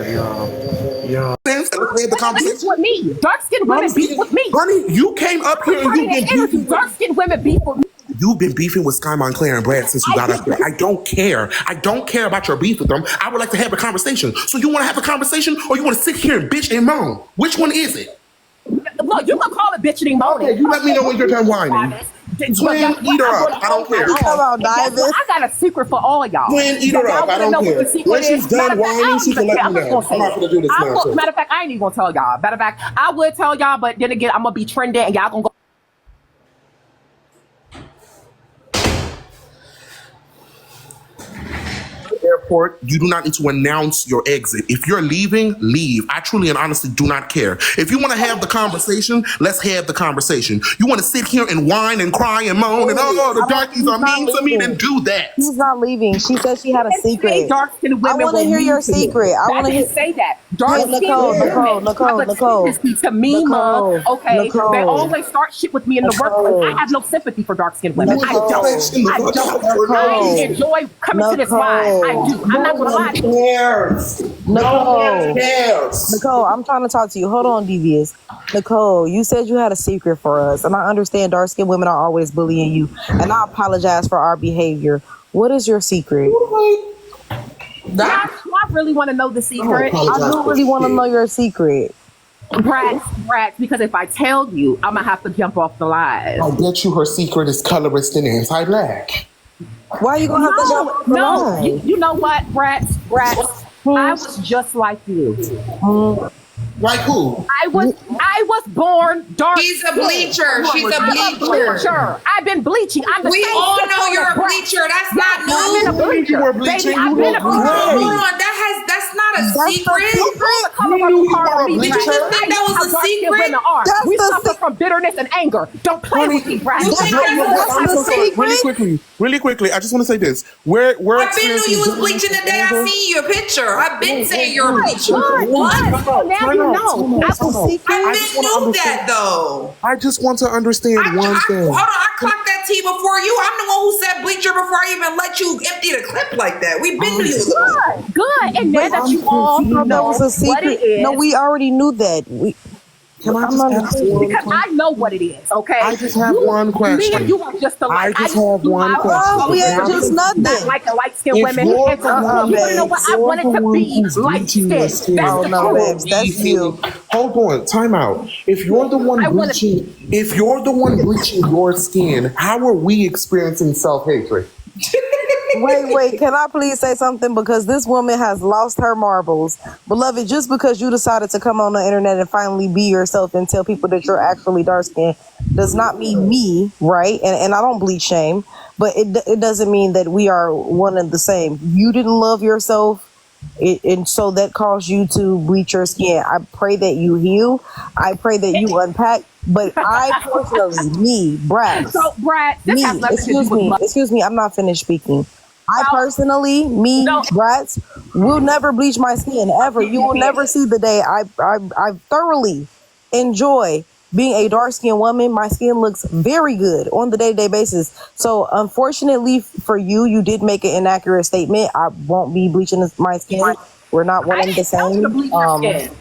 Yeah. Let's have the conversation with me. Dark-skinned women beef with me. Honey, you came up here and you've been beefing. Dark-skinned women beef with me. You've been beefing with Sky Montclair and Brad since you got up here. I don't care. I don't care about your beef with them. I would like to have a conversation. So you want to have a conversation or you want to sit here and bitch and moan? Which one is it? Look, you can call it bitching and moaning. Okay, you let me know when you're done whining. Twin, eat her up. I don't care. Come on, Davis. I got a secret for all y'all. Twin, eat her up. I don't care. When she's done whining, she can let me know. I'm not going to do this nonsense. Matter of fact, I ain't even going to tell y'all. Matter of fact, I would tell y'all, but then again, I'm going to be trending and y'all going to go. Airport, you do not need to announce your exit. If you're leaving, leave. I truly and honestly do not care. If you want to have the conversation, let's have the conversation. You want to sit here and whine and cry and moan and the darkies are mean to me, then do that. She's not leaving. She said she had a secret. Dark-skinned women I want to hear your secret. I want to hear. Say that. Nicole. To me, Mom. Okay. They always start shit with me in the workplace. I have no sympathy for dark-skinned women. I don't. I enjoy coming to this live. I do. I'm not gonna lie to you. Nicole, I'm trying to talk to you. Hold on, Devious. Nicole, you said you had a secret for us, and I understand dark-skinned women are always bullying you, and I apologize for our behavior. What is your secret? I really want to know the secret. I do really want to know your secret. Brats, because if I tell you, I'm gonna have to jump off the live. I bet you her secret is colorist and anti-black. Why are you gonna have to jump off the live? You know what, Brats? I was just like you. Like who? I was born dark. She's a bleacher. She's a bleacher. I've been bleaching. We all know you're a bleacher. That's not new. I've been a bleacher. You were bleaching. I've been a bleacher. Hold on. That's not a secret. Did you just think that was a secret? We suffer from bitterness and anger. Don't play with me, Brad. Really quickly, I just want to say this. I've been knew you was bleaching the day I seen your picture. I've been saying you're a bleacher. What? Now you know. I knew that though. I just want to understand one thing. Hold on, I clocked that tea before you. I'm the one who said bleacher before I even let you empty the clip like that. We've been knew you. Good. And now that you all know that was a secret. What it is. No, we already knew that. Because I know what it is, okay? I just have one question. Me and you are just alike. I just have one question. Oh, we ain't just nothing. Not like the light-skinned women. You want to know what? I wanted to be light-skinned. That's babes, that's you. Hold on, time out. If you're the one bleaching your skin, how are we experiencing self-hatred? Wait, can I please say something? Because this woman has lost her marbles. Beloved, just because you decided to come on the internet and finally be yourself and tell people that you're actually dark skinned does not mean me, right? And I don't bleach shame, but it doesn't mean that we are one and the same. You didn't love yourself, and so that caused you to bleach your skin. I pray that you heal. I pray that you unpack. But I personally, Brad. So, Brad, excuse me, I'm not finished speaking. I personally, Brats, will never bleach my skin ever. You will never see the day I thoroughly enjoy being a dark-skinned woman. My skin looks very good on the day-to-day basis. So, unfortunately for you, you did make an inaccurate statement. I won't be bleaching my skin. We're not one and the same.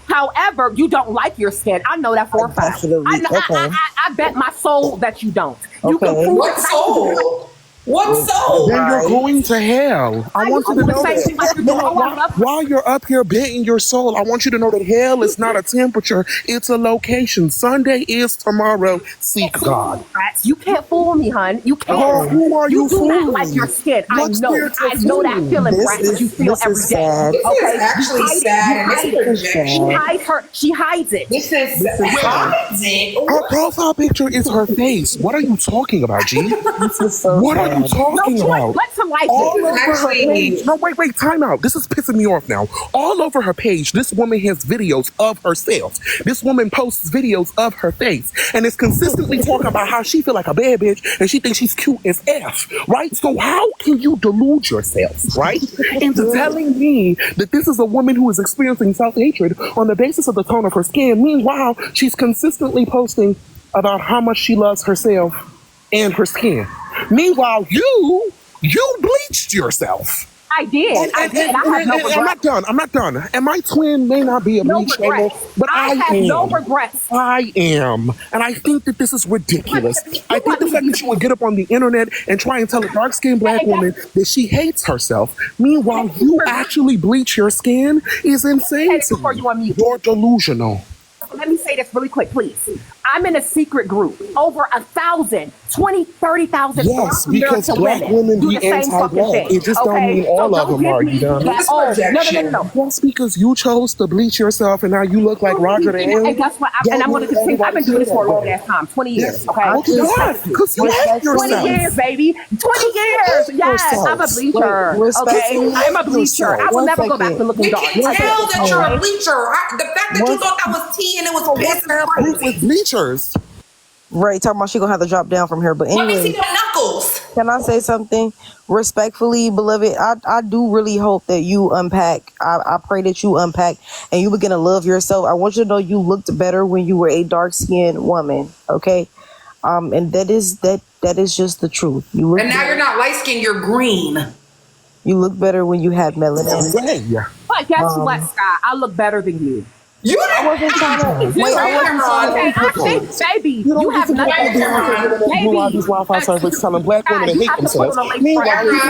However, you don't like your skin. I know that for a fact. I bet my soul that you don't. You can prove what soul? What soul? Then you're going to hell. I want you to know that. While you're up here betting your soul, I want you to know that hell is not a temperature, it's a location. Sunday is tomorrow. Seek God. You can't fool me, hon. You can't. Oh, who are you fooling? You do not like your skin. I know that feeling, Brad, that you feel every day. Okay? Actually sad. She hides it. This is hides it. Her profile picture is her face. What are you talking about, G? This is so what are you talking about? Let some light all over her page. No, wait, time out. This is pissing me off now. All over her page, this woman has videos of herself. This woman posts videos of her face and is consistently talking about how she feel like a bad bitch and she thinks she's cute as F, right? So how can you delude yourself, right, into telling me that this is a woman who is experiencing self-hatred on the basis of the tone of her skin? Meanwhile, she's consistently posting about how much she loves herself and her skin. Meanwhile, you bleached yourself. I did. I did. I have no regrets. I'm not done. And my twin may not be a No bleach shamer, regrets. but I have am. no regrets. I am. And I think that this is ridiculous. I think the fact that you would get up on the internet and try and tell a dark-skinned black woman that she hates herself, meanwhile you actually bleach your skin, is insane to me. You're delusional. Let me say this really quick, please. I'm in a secret group. Over 1,000, 20, 30,000 yes, because black women do be the same fucking anti-black. thing. It just don't mean all of them are, you know. No. That's because you chose to bleach yourself and now you look like Roger the Alien. And that's what I'm going to continue. I've been doing this for a long ass time, 20 years, okay? Because you hate yourself. 20 years, baby. 20 years. Yes, I'm a bleacher, okay? I'm a bleacher. I will never go back to looking dark. You can tell that you're a bleacher. The fact that you thought that was tea and it was piss is crazy. Bleachers. Right, talking about she gonna have to drop down from here. But anyway, let me see them knuckles. Can I say something respectfully, beloved? I do really hope that you unpack. I pray that you unpack and you begin to love yourself. I want you to know you looked better when you were a dark-skinned woman. Okay, and that is just the truth. You look and now you're not light-skinned, you're green. You look better when you have melanin. But guess what, Scott? I look better than you. I wasn't trying to. Wait, I think, baby, you have nothing to do. Baby, these Wi-Fi servers telling black women to hate themselves. Meanwhile, you don't.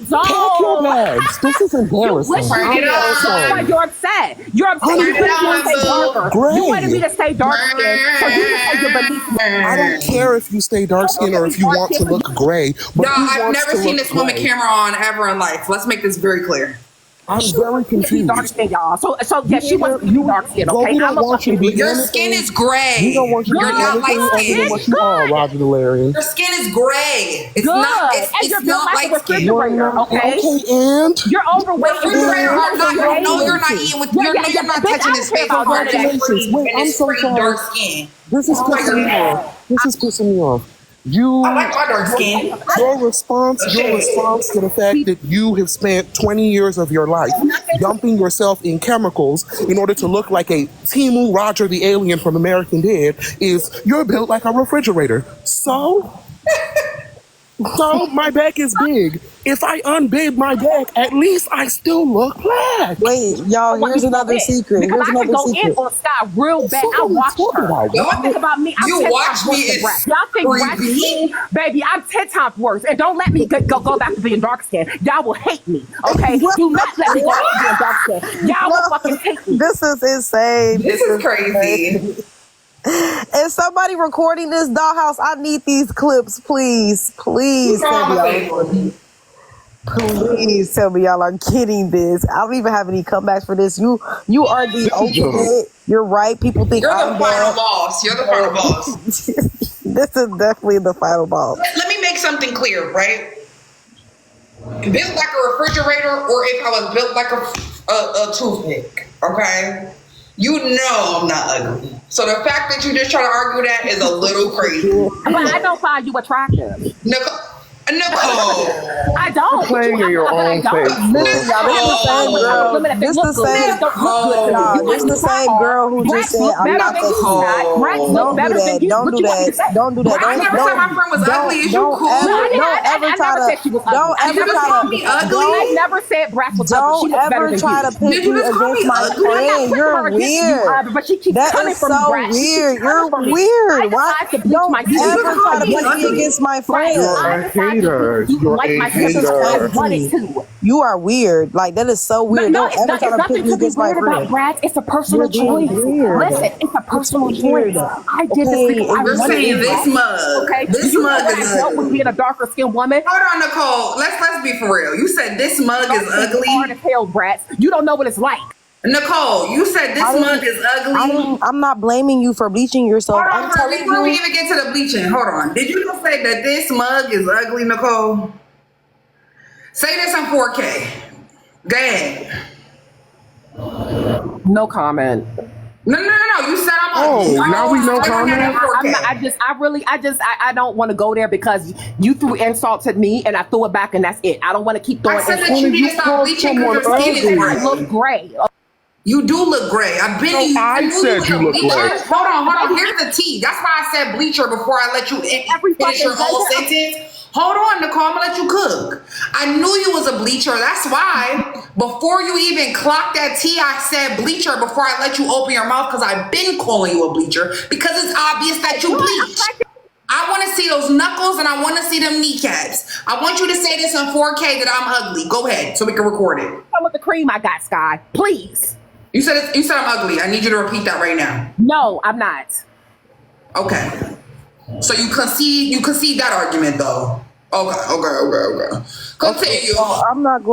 Pack your bags. This is embarrassing. That's why you're upset. You're upset. You wanted me to stay darker. You wanted me to stay dark skin, so you can say you're beneath me. I don't care if you stay dark skin or if you want to look gray. No, I've never seen this woman camera on ever in life. Let's make this very clear. I'm very confused. Dark skin, y'all. So yeah, she wants to be dark skin, okay? Your skin is gray. We don't want you to You're not light skinned. What you are, Roger Delarian. Your skin is gray. It's good. Not. And it's you're not like light skin. Okay, and you're overweight. Refrigerator. No, you're not eating with. You're not touching his face. Congratulations. Wait, I'm so sorry. Dark skin. This is pissing me off. This is pissing me off. I like my dark skin. Your response to the fact that you have spent 20 years of your life dumping yourself in chemicals in order to look like a Timu Roger the Alien from American Dad is you're built like a refrigerator. So my back is big. If I unbig my back, at least I still look black. Wait, y'all, here's another secret. Because I can go in on Scott real bad. I watch her. Y'all think about me. You watch me. Y'all think watch me, baby. I'm 10 times worse. And don't let me go back to being dark skinned. Y'all will hate me. Okay? Do not let me go back to being dark skinned. Y'all will fucking hate me. This is insane. This is crazy. Is somebody recording this, Dollhouse? I need these clips, please. Please tell me y'all are kidding this. I don't even have any comebacks for this. You are the ultimate. You're right. People think you're I'm the final boss. You're the final boss. This is definitely the final boss. Let me make something clear, right? Built like a refrigerator, or if I was built like a toothpick, okay? You know I'm not ugly. So the fact that you just try to argue that is a little crazy. But I don't find you attractive. Nicole. I don't. Playing in your own face. Listen, y'all, this the same girl who just said I'm not that cool. Don't do that. Don't do that. I never said my friend was ugly. Is you cool? Don't ever try to. I never said Brack was ugly. Don't ever try to pit me against my friend. You're weird. That is so weird. You're weird. Why? Don't ever try to pit me against my friend. You are weird. Like that is so weird. No, don't ever try to put me against my friend. Brad, it's a personal choice. Listen, it's a personal choice. I did this because we're saying this mug. Okay, this mug is dealt with being a darker skinned woman. Hold on, Nicole. Let's be for real. You said this mug is ugly. Hard as hell, Brad. You don't know what it's like. Nicole, you said this mug is ugly. I'm not blaming you for bleaching yourself. Hold on, before we even get to the bleaching, hold on. Did you just say that this mug is ugly, Nicole? Say this on 4K. Go ahead. No comment. No. You said I'm ugly. Oh, now we know comment. I don't want to go there because you threw insults at me and I threw it back and that's it. I don't want to keep throwing insults. I said that you need to stop bleaching because your skin is I look gray. You do look gray. I've been to you. I said you look gray. Hold on. Here's the tea. That's why I said bleacher before I let you finish your whole sentence. Hold on, Nicole. I'm gonna let you cook. I knew you was a bleacher. That's why before you even clocked that tea, I said bleacher before I let you open your mouth because I've been calling you a bleacher because it's obvious that you bleach. I want to see those knuckles and I want to see them kneecaps. I want you to say this in 4K that I'm ugly. Go ahead so we can record it. Come with the cream I got, Sky. Please. You said I'm ugly. I need you to repeat that right now. No, I'm not. Okay. So you concede that argument though. Okay. Continue. Well, I'm not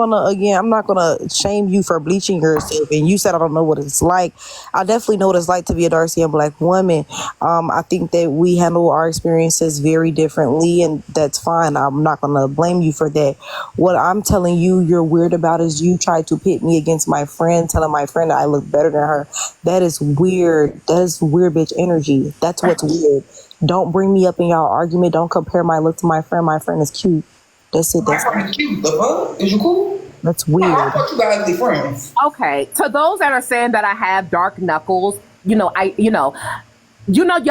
gonna shame you for bleaching yourself. And you said I don't know what it's like. I definitely know what it's like to be a dark skinned Black woman. I think that we handle our experiences very differently, and that's fine. I'm not gonna blame you for that. What I'm telling you, you're weird about is you tried to pit me against my friend, telling my friend that I look better than her. That is weird. That is weird bitch energy. That's what's weird. Don't bring me up in y'all argument. Don't compare my look to my friend. My friend is cute. That's it. My friend is cute. The fuck? Is you cool? That's weird. I thought you got ugly friends. Okay. To those that are saying that I have dark knuckles, y'all can use. You want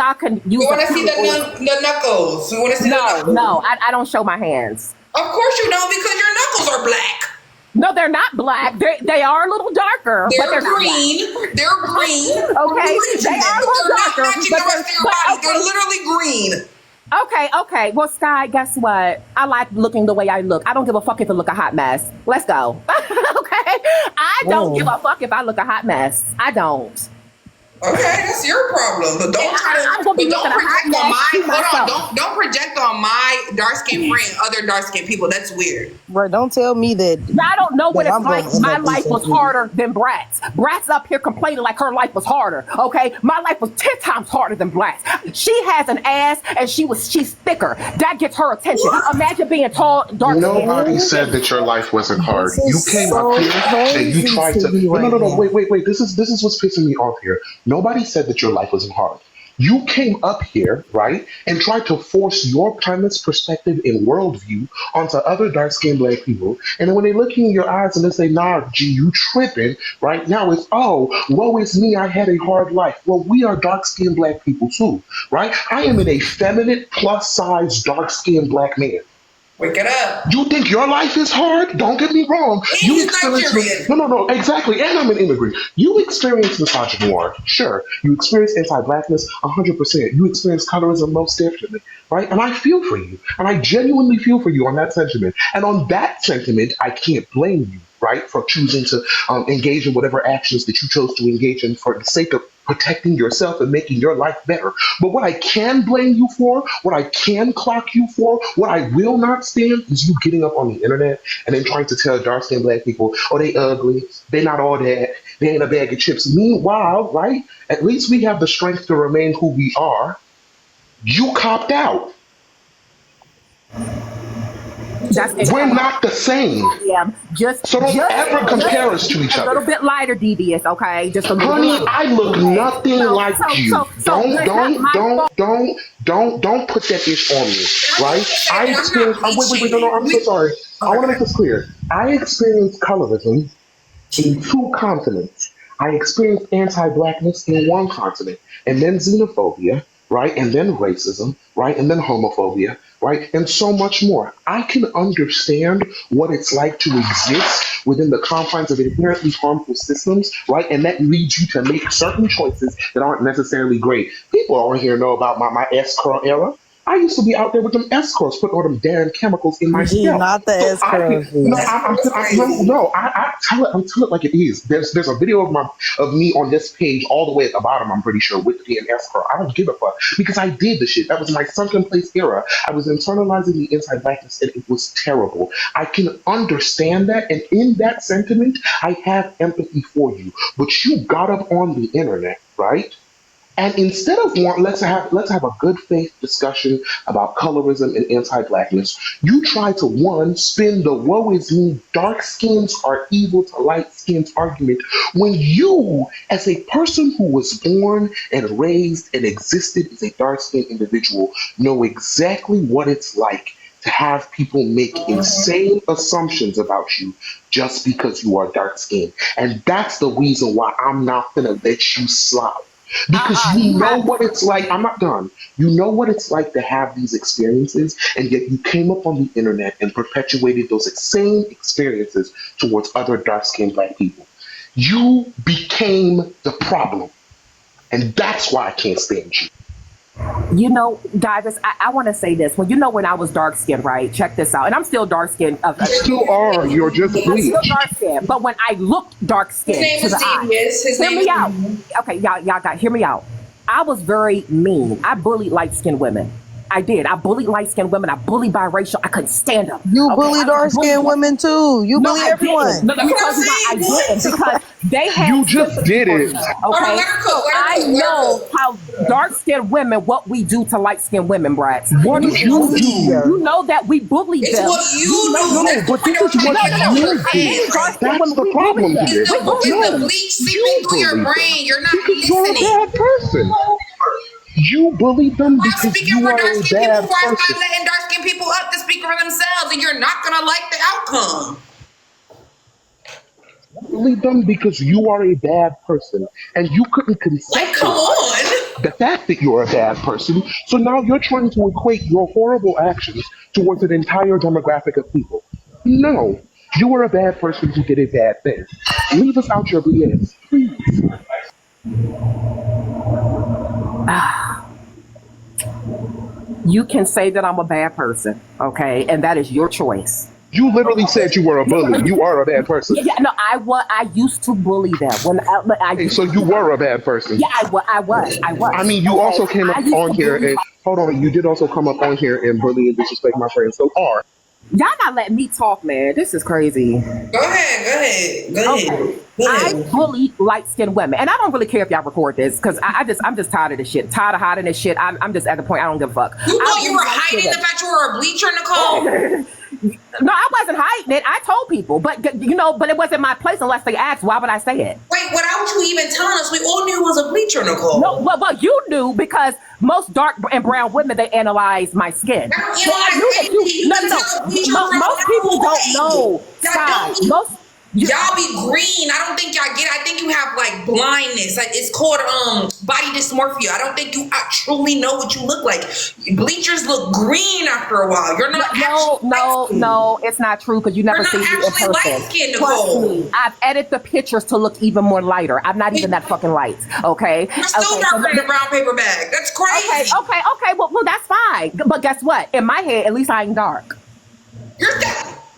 to see the knuckles? You want to see the knuckles? No, I don't show my hands. Of course you don't because your knuckles are black. No, they're not black. They are a little darker. They're green. They're green. Okay, they are a little darker. Not matching the rest of your body. They're literally green. Okay. Well, Sky, guess what? I like looking the way I look. I don't give a fuck if I look a hot mess. Let's go. Okay? I don't give a fuck if I look a hot mess. I don't. Okay, that's your problem. But don't don't project on my dark skinned friend other dark skinned people. That's weird. Right, don't tell me that. I don't know what it's like. My life was harder than Brat's. Brat's up here complaining like her life was harder. Okay, my life was 10 times harder than Brat's. She has an ass and she's thicker. That gets her attention. Imagine being tall, dark. Nobody said that your life wasn't hard. You came up here and you tried to. No. Wait. This is what's pissing me off here. Nobody said that your life wasn't hard. You came up here, right, and tried to force your premise, perspective, and worldview onto other dark-skinned Black people. And then when they look you in your eyes and they say, nah, G, you tripping, right? Now it's, oh, woe is me, I had a hard life. Well, we are dark-skinned Black people too, right? I am an effeminate, plus-size, dark-skinned Black man. Wake it up. You think your life is hard? Don't get me wrong. He's Nigerian. No, exactly. And I'm an immigrant. You experience misogyny, sure. You experience anti-Blackness 100%. You experience colorism most definitely, right? And I feel for you. And I genuinely feel for you on that sentiment. And on that sentiment, I can't blame you, right, for choosing to engage in whatever actions that you chose to engage in for the sake of protecting yourself and making your life better. But what I can blame you for, what I can clock you for, what I will not stand is you getting up on the internet and then trying to tell dark-skinned Black people, oh, they ugly, they not all that, they ain't a bag of chips. Meanwhile, right, at least we have the strength to remain who we are. You copped out. We're not the same. Yeah, so don't ever compare us to each other. A little bit lighter, devious, okay? Just a little. Honey, I look nothing like you. Don't put that ish on me, right? I experienced. Wait, no, I'm so sorry. I want to make this clear. I experienced colorism in 2 continents. I experienced anti-Blackness in 1 continent, and then xenophobia, right? And then racism, right? And then homophobia, right? And so much more. I can understand what it's like to exist within the confines of inherently harmful systems, right? And that leads you to make certain choices that aren't necessarily great. People on here know about my S-curl era. I used to be out there with them S-curls, putting all them damn chemicals in my scalp. Not the S-curls. I tell it like it is. There's a video of me on this page all the way at the bottom, I'm pretty sure, with the S-curl. I don't give a fuck because I did the shit. That was my sunken place era. I was internalizing the anti-Blackness and it was terrible. I can understand that, and in that sentiment, I have empathy for you. But you got up on the internet, right? And instead of let's have a good faith discussion about colorism and anti-Blackness, you try to spin the woe is me, dark skins are evil to light skins argument when you, as a person who was born and raised and existed as a dark skinned individual, know exactly what it's like to have people make insane assumptions about you just because you are dark skinned. And that's the reason why I'm not gonna let you slide. Because you know what it's like. I'm not done. You know what it's like to have these experiences, and yet you came up on the internet and perpetuated those same experiences towards other dark skinned black people. You became the problem. And that's why I can't stand you. You know, guys, I want to say this. Well, you know, when I was dark skinned, right? Check this out. And I'm still dark skinned. You still are. You're just I'm bleached. still dark skinned. But when I looked dark skinned to the eye, hear me out. Okay, y'all got hear me out. I was very mean. I bullied light skinned women. I did. I bullied light skinned women. I bullied biracial. I couldn't stand them. You bully dark skinned women too. You bully everyone. No, let me tell you why I didn't. Because they had. You just did it. Okay. So I know how dark skinned women, what we do to light skinned women, brats. What do you do? You know that we bully them. It's what you do. No, but this is what you do. That's the problem here. It's the bleach seeping through your brain. You're not listening. You're a bad person. You bullied them because speaking you for are dark a skinned people bad before I person. start letting dark skinned people up to speak for themselves, and you're not gonna like the outcome. You bullied them because you are a bad person, and you couldn't consent Come on. the fact that you're a bad person. So now you're trying to equate your horrible actions towards an entire demographic of people. No, you were a bad person who did a bad thing. Leave us out your BS, please. You can say that I'm a bad person, okay? And that is your choice. You literally said you were a bully. You are a bad person. Yeah, no, I used to bully them when I So you were a bad person. Yeah, I was. I mean, you also came up on here and hold on. You did also come up on here and bully and disrespect my friends. So are. Y'all not letting me talk, man. This is crazy. Go ahead. I bully light-skinned women, and I don't really care if y'all record this because I'm just tired of this shit. Tired of hiding this shit. I'm just at the point I don't give a fuck. You thought you were hiding the fact you were a bleacher, Nicole? No, I wasn't hiding it. I told people, but but it wasn't my place unless they asked. Why would I say it? Wait, without you even telling us, we all knew it was a bleacher, Nicole. No, well, you knew because most dark and brown women, they analyze my skin. So I knew that no. Most people don't know. Y'all be green. I don't think y'all get it. I think you have like blindness. Like, it's called body dysmorphia. I don't think you truly know what you look like. Bleachers look green after a while. You're not. No, it's not true because you never see me in person. Light-skinned, Trust me, I've edited the pictures to look even more lighter. I'm not even that fucking light. Okay. You're still darker than a brown paper bag. That's crazy. Okay. Well, that's fine. But guess what? In my head, at least I ain't dark. You're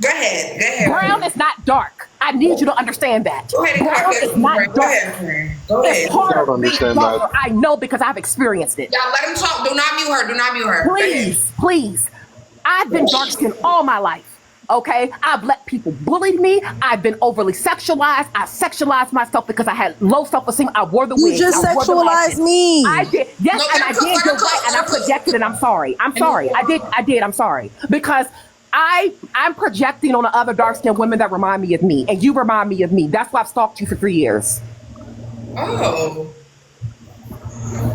Go ahead. Brown is not dark. I need you to understand that. Go ahead. Brown is not dark. Go ahead. It's hard to be darker. I know because I've experienced it. Y'all let him talk. Do not mute her. Please. I've been dark skinned all my life. Okay, I've let people bully me. I've been overly sexualized. I sexualized myself because I had low self-esteem. I wore the wigs. You just sexualized me. I did. Yes, and I did. You're right, and I projected it. I'm sorry. I did. I'm sorry because I'm projecting on the other dark-skinned women that remind me of me, and you remind me of me. That's why I've stalked you for 3 years. Oh.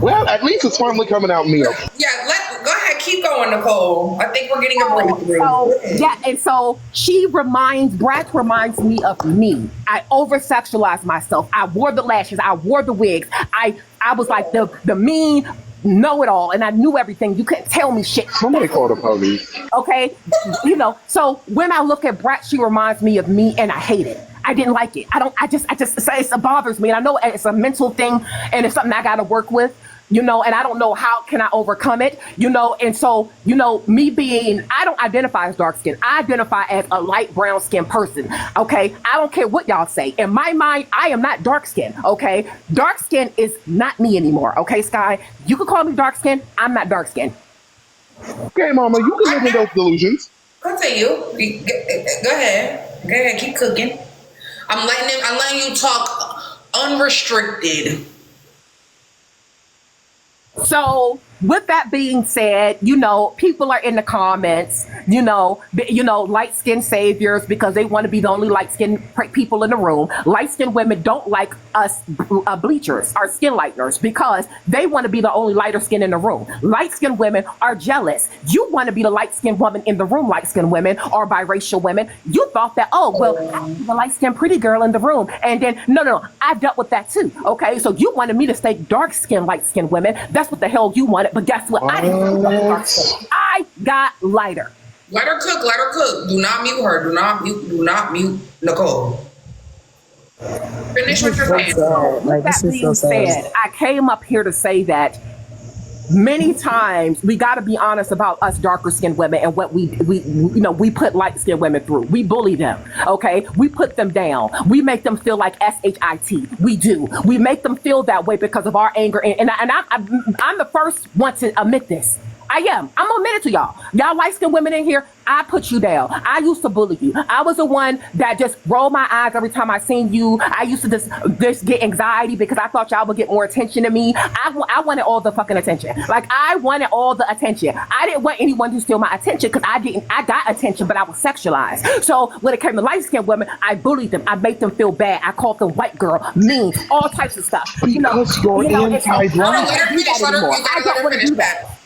Well, at least it's finally coming out, Mia. Yeah, go ahead, keep going, Nicole. I think we're getting a breakthrough. So Brat reminds me of me. I over-sexualized myself. I wore the lashes. I wore the wigs. I was like the mean know-it-all, and I knew everything. You couldn't tell me shit. Somebody call the police. Okay, so when I look at Brat, she reminds me of me, and I hate it. I didn't like it. It bothers me, and I know it's a mental thing, and it's something I got to work with, and I don't know how can I overcome it, and so, me being, I don't identify as dark skin. I identify as a light brown skin person, okay? I don't care what y'all say. In my mind, I am not dark skin, okay? Dark skin is not me anymore, okay, Sky? You can call me dark skin. I'm not dark skin. Okay, Mama, you can live in those delusions. Continue. Go ahead, keep cooking. I'm letting you talk unrestricted. So with that being said, people are in the comments, light skinned saviors because they want to be the only light skinned people in the room. Light skinned women don't like us bleachers, our skin lighteners, because they want to be the only lighter skin in the room. Light skinned women are jealous. You want to be the light skinned woman in the room, light skinned women or biracial women. You thought that, oh, well, I'm the light skinned pretty girl in the room. And then, no, I dealt with that too. Okay, so you wanted me to stay dark skinned, light skinned women. That's what the hell you wanted. But guess what? I didn't get dark skin. I got lighter. Let her cook. Let her cook. Do not mute her. Do not mute Nicole. Finish what you're saying. With that being said, I came up here to say that many times we got to be honest about us darker skinned women and what we put light skinned women through. We bully them. Okay, we put them down. We make them feel like shit. We do. We make them feel that way because of our anger. And I'm the first one to admit this. I am. I'm gonna admit it to y'all. Y'all light-skinned women in here, I put you down. I used to bully you. I was the one that just rolled my eyes every time I seen you. I used to just get anxiety because I thought y'all would get more attention to me. I wanted all the fucking attention. Like, I wanted all the attention. I didn't want anyone to steal my attention because I got attention, but I was sexualized. So when it came to light-skinned women, I bullied them. I made them feel bad. I called them white girl, mean, all types of stuff. Because you're anti-black. I don't want to do that.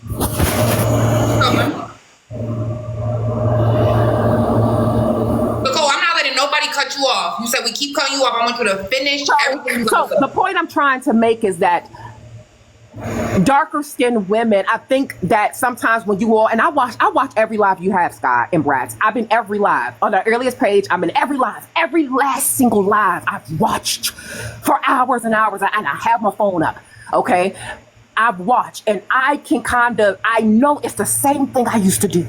Nicole, I'm not letting nobody cut you off. You said we keep cutting you off. I want you to finish everything. So the point I'm trying to make is that darker skinned women, I think that sometimes when you all, and I watch every live you have, Sky and Bratz. I've been every live. On the earliest page, I'm in every live. Every last single live I've watched for hours and hours, and I have my phone up. Okay? I've watched, and I know it's the same thing I used to do.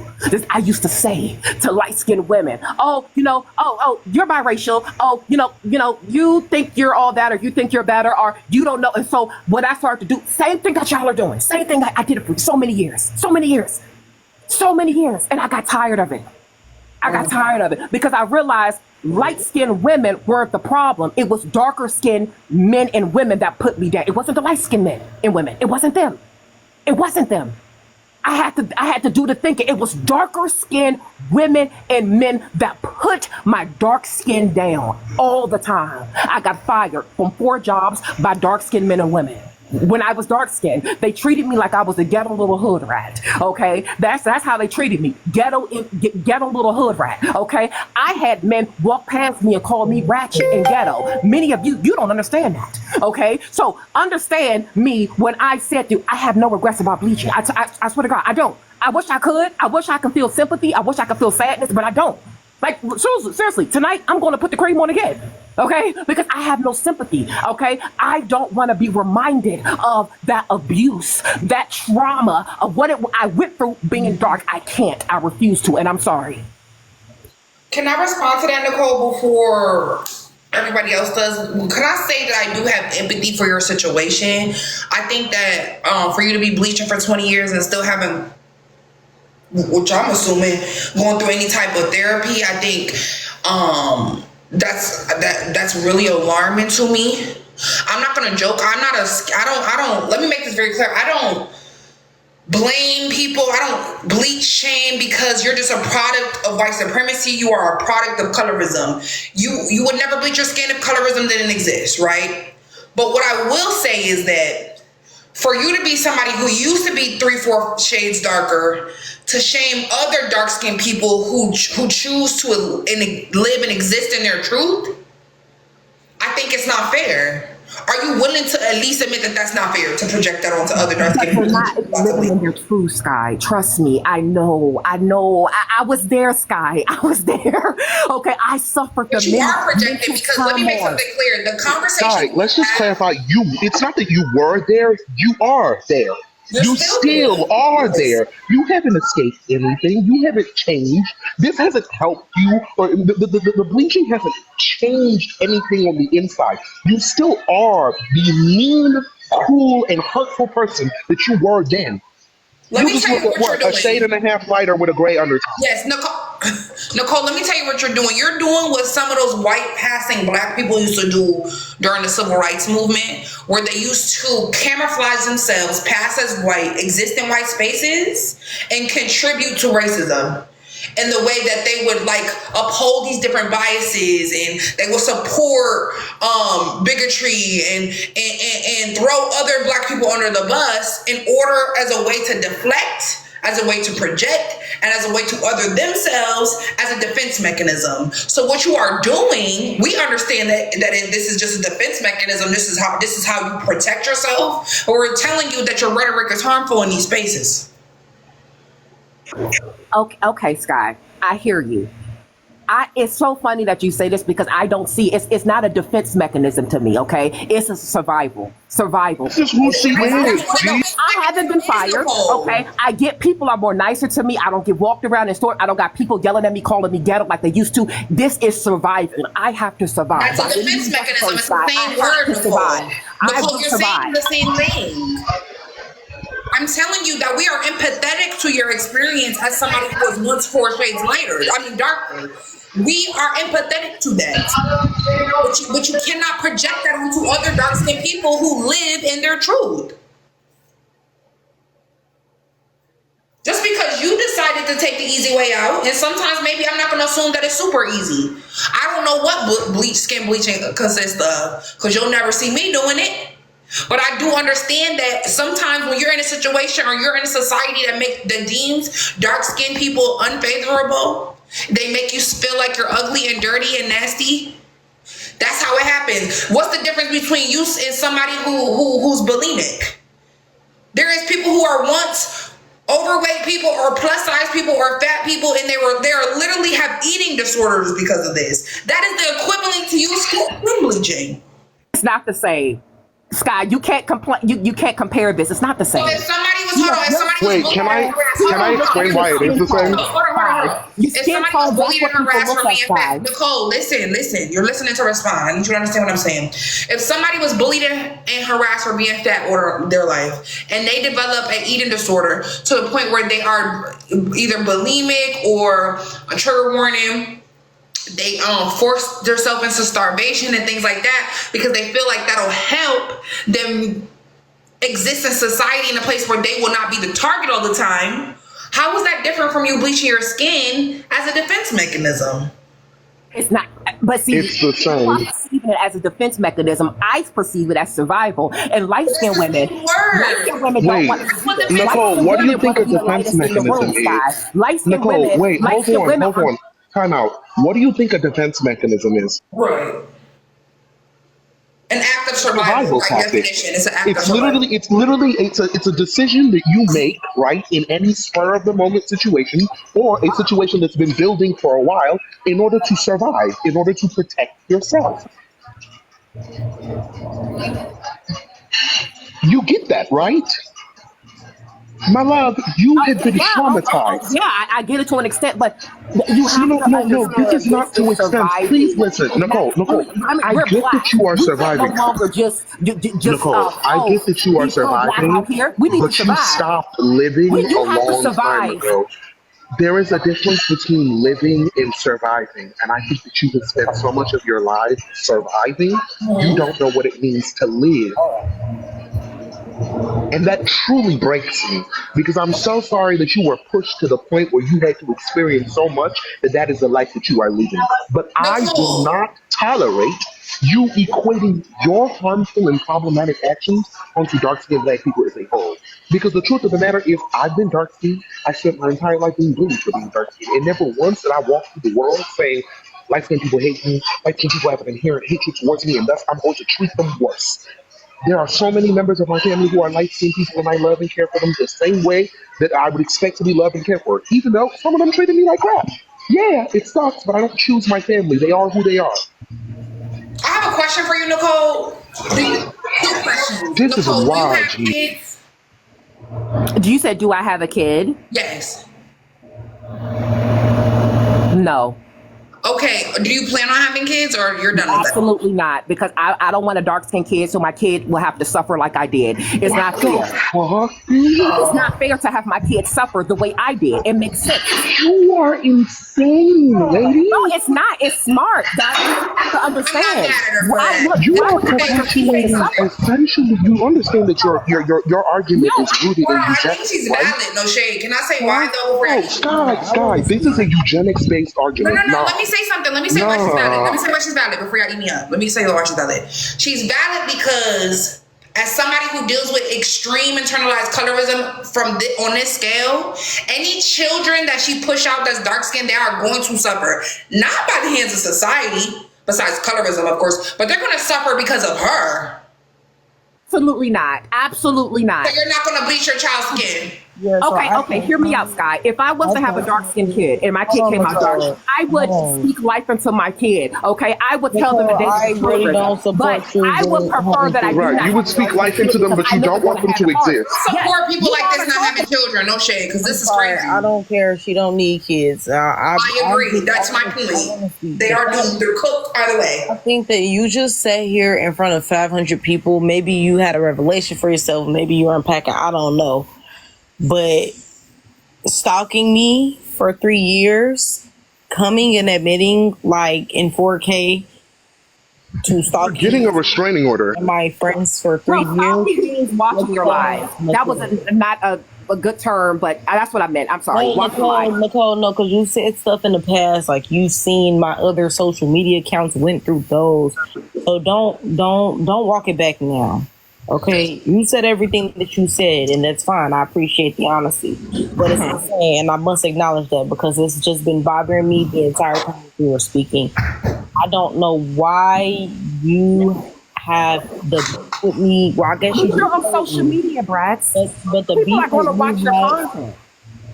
I used to say to light-skinned women, oh, you're biracial. Oh, you think you're all that, or you think you're better, or you don't know. And so what I started to do, same thing that y'all are doing, same thing I did it for so many years, and I got tired of it. Because I realized light-skinned women weren't the problem. It was darker-skinned men and women that put me down. It wasn't the light-skinned men and women. It wasn't them. I had to do the thinking. It was darker-skinned women and men that put my dark skin down all the time. I got fired from 4 jobs by dark-skinned men and women. When I was dark skinned, they treated me like I was a ghetto little hood rat. Okay, that's how they treated me. Ghetto little hood rat. Okay, I had men walk past me and call me ratchet and ghetto. Many of you don't understand that. Okay, so understand me when I said to you, I have no regrets about bleaching. I swear to God, I don't. I wish I could. I wish I could feel sympathy. I wish I could feel sadness, but I don't. Like, seriously, tonight I'm going to put the cream on again. Okay? Because I have no sympathy. Okay? I don't want to be reminded of that abuse, that trauma, of what I went through being dark. I can't. I refuse to, and I'm sorry. Can I respond to that, Nicole, before everybody else does? Can I say that I do have empathy for your situation? I think that for you to be bleaching for 20 years and still having, which I'm assuming, going through any type of therapy, I think that's really alarming to me. I'm not gonna joke. I don't. Let me make this very clear. I don't blame people. I don't bleach shame because you're just a product of white supremacy. You are a product of colorism. You would never bleach your skin if colorism didn't exist, right? But what I will say is that for you to be somebody who used to be 3-4 shades darker, to shame other dark-skinned people who choose to live and exist in their truth, I think it's not fair. Are you willing to at least admit that that's not fair, to project that onto other dark-skinned people? They're not living in their truth, Sky. Trust me. I know. I was there, Sky. I was there. Okay, I suffered. But you are projecting, because let me make something clear. The conversation. Sky, let's just clarify. It's not that you were there. You are there. You still are there. You haven't escaped anything. You haven't changed. This hasn't helped you, or the bleaching hasn't changed anything on the inside. You still are the mean, cruel, and hurtful person that you were then. Let You me just tell look you at what you're what? A shade doing. and a half lighter with a gray undertone. Yes, Nicole, let me tell you what you're doing. You're doing what some of those white passing black people used to do during the civil rights movement, where they used to camouflage themselves, pass as white, exist in white spaces, and contribute to racism. In the way that they would like uphold these different biases, and they will support bigotry and throw other black people under the bus in order as a way to deflect, as a way to project, and as a way to other themselves as a defense mechanism. So what you are doing, we understand that this is just a defense mechanism. This is how you protect yourself. But we're telling you that your rhetoric is harmful in these spaces. Okay, Sky, I hear you. It's so funny that you say this because I don't see it's not a defense mechanism to me. Okay, it's a survival. This is who she is. No, I haven't been fired. Okay, I get people are more nicer to me. I don't get walked around in store. I don't got people yelling at me, calling me ghetto like they used to. This is survival. I have to survive. That's a defense mechanism. It's the same word. Nicole, you're saying the same thing. I'm telling you that we are empathetic to your experience as somebody who was once 4 shades darker. We are empathetic to that. But you cannot project that onto other dark-skinned people who live in their truth. Just because you decided to take the easy way out, and sometimes maybe I'm not going to assume that it's super easy. I don't know what skin bleaching consists of, because you'll never see me doing it. But I do understand that sometimes when you're in a situation or you're in a society that deems dark-skinned people unfavorable, they make you feel like you're ugly and dirty and nasty. That's how it happens. What's the difference between you and somebody who's bulimic? There is people who are once overweight people or plus size people or fat people, and they are literally have eating disorders because of this. That is the equivalent to you skin bleaching. It's not the same. Sky, you can't complain. You can't compare this. It's not the same. So if somebody was Wait, can I explain why it is the same? If somebody was bullied and harassed for being fat, Nicole, listen. You're listening to respond. I need you to understand what I'm saying. If somebody was bullied and harassed for being fat or their life, and they develop an eating disorder to the point where they are either bulimic or a trigger warning, they force themselves into starvation and things like that because they feel like that'll help them exist in society in a place where they will not be the target all the time. How is that different from you bleaching your skin as a defense mechanism? It's not, but see, it's the same. You perceive it as a defense mechanism. I perceive it as survival. And light-skinned women don't want Nicole, what do you think a defense mechanism is? Light-skinned Nicole, women. wait, hold on. Time out. What do you think a defense mechanism is? Right. An act of survival, by definition. It's an act of survival. It's a decision that you make, right, in any spur of the moment situation, or a situation that's been building for a while in order to survive, in order to protect yourself. You get that, right? My love, you have been traumatized. I get it to an extent, but you have no, this is not to extent. Please listen, Nicole. I get that you are surviving. No longer just Nicole, I get that you are surviving, we need but to you stopped living a long time ago. There is a difference between living and surviving, and I think that you have spent so much of your life surviving, you don't know what it means to live. And that truly breaks me, because I'm so sorry that you were pushed to the point where you had to experience so much that is the life that you are living. But I will not tolerate you equating your harmful and problematic actions onto dark-skinned black people as a whole. Because the truth of the matter is, I've been dark-skinned. I spent my entire life being bullied for being dark-skinned. And never once did I walk through the world saying, light-skinned people hate me, light-skinned people have an inherent hatred towards me, and thus I'm going to treat them worse. There are so many members of my family who are light-skinned people, and I love and care for them the same way that I would expect to be loved and cared for, even though some of them treated me like crap. Yeah, it sucks, but I don't choose my family. They are who they are. I have a question for you, Nicole. Two questions. This Nicole, is wild. do you have kids? You said, do I have a kid? Yes. No. Okay, do you plan on having kids or you're done with that? Absolutely not, because I don't want a dark skinned kid, so my kid will have to suffer like I did. It's not fair. It's not fair to have my kid suffer the way I did. It makes sense. You are insane, lady. No, it's not. It's smart. Guys, you have to understand. You are perpetuating essentially. You understand that your argument is rooted in I think eugenics, she's right? valid. No shade. Can I say why though? Sky, this is a eugenics-based argument. No. Let me say something. Let me say why she's valid. Let me say why she's valid before y'all eat me up. Let me say why she's valid. She's valid because as somebody who deals with extreme internalized colorism on this scale, any children that she push out that's dark skinned, they are going to suffer. Not by the hands of society, besides colorism, of course, but they're going to suffer because of her. Absolutely not. Absolutely not. So you're not going to bleach your child's skin. Yeah, so okay, hear me out, Sky. If I was to have a dark-skinned kid and my kid came out dark, I would speak life into my kid, okay? I would tell them that they really don't support but I would prefer that I do not. You would speak life into them, but you don't want them to exist. Support people like this not having children. No shade, because this is crazy. I don't care. She don't need kids. I agree. That's my point. They are doomed. They're cooked either way. I think that you just sat here in front of 500 people. Maybe you had a revelation for yourself. Maybe you're unpacking. I don't know. But stalking me for 3 years, coming and admitting like in 4K to stalking, getting a restraining order. My friends for 3 years. Means watching your lives. That was not a good term, but that's what I meant. I'm sorry. Nicole, no, because you said stuff in the past, like you've seen my other social media accounts went through those. So don't walk it back now. Okay, you said everything that you said, and that's fine. I appreciate the honesty, but it's insane, and I must acknowledge that because it's just been bothering me the entire time you were speaking. I don't know why you have the with me. Well, I guess you're on social media, Brad. But the people are going to watch your content.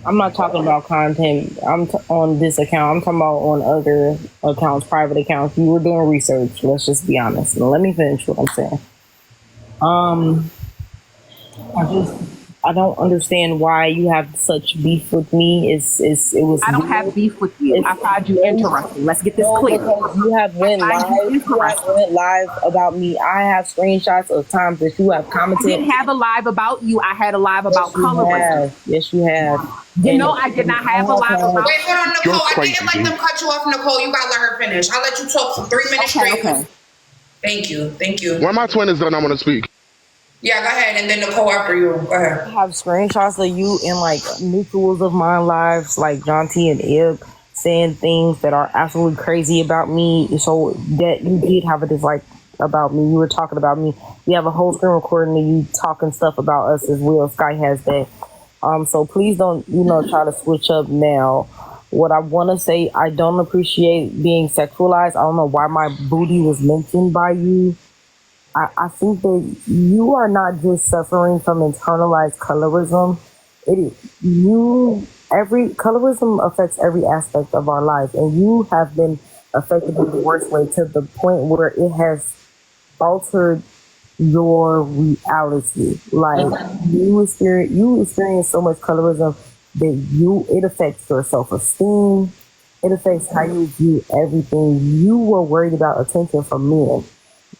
I'm not talking about content. On this account. I'm talking about on other accounts, private accounts. You were doing research. Let's just be honest. Now, let me finish what I'm saying. I don't understand why you have such beef with me. I don't have beef with you. I find you interesting. Let's get this clear. You have went live about me. I have screenshots of times that you have commented. I didn't have a live about you. I had a live about colorism. Yes, you have. I did not have a live about. Wait, hold on, Nicole. I didn't let them cut you off, Nicole. You gotta let her finish. I'll let you talk for 3 minutes straight. Okay. Thank you. When my twin is done, I'm gonna speak. Yeah, go ahead, and then Nicole after you. Go ahead. I have screenshots of you in like mutuals of my lives, like John T and Ib, saying things that are absolutely crazy about me. So that you did have a dislike about me. You were talking about me. We have a whole screen recording of you talking stuff about us as well. Sky has that. So please don't, try to switch up now. What I want to say, I don't appreciate being sexualized. I don't know why my booty was mentioned by you. I think that you are not just suffering from internalized colorism. Colorism affects every aspect of our life, and you have been affected in the worst way to the point where it has altered your reality. Like you experience so much colorism that it affects your self-esteem. It affects how you view everything. You were worried about attention from men.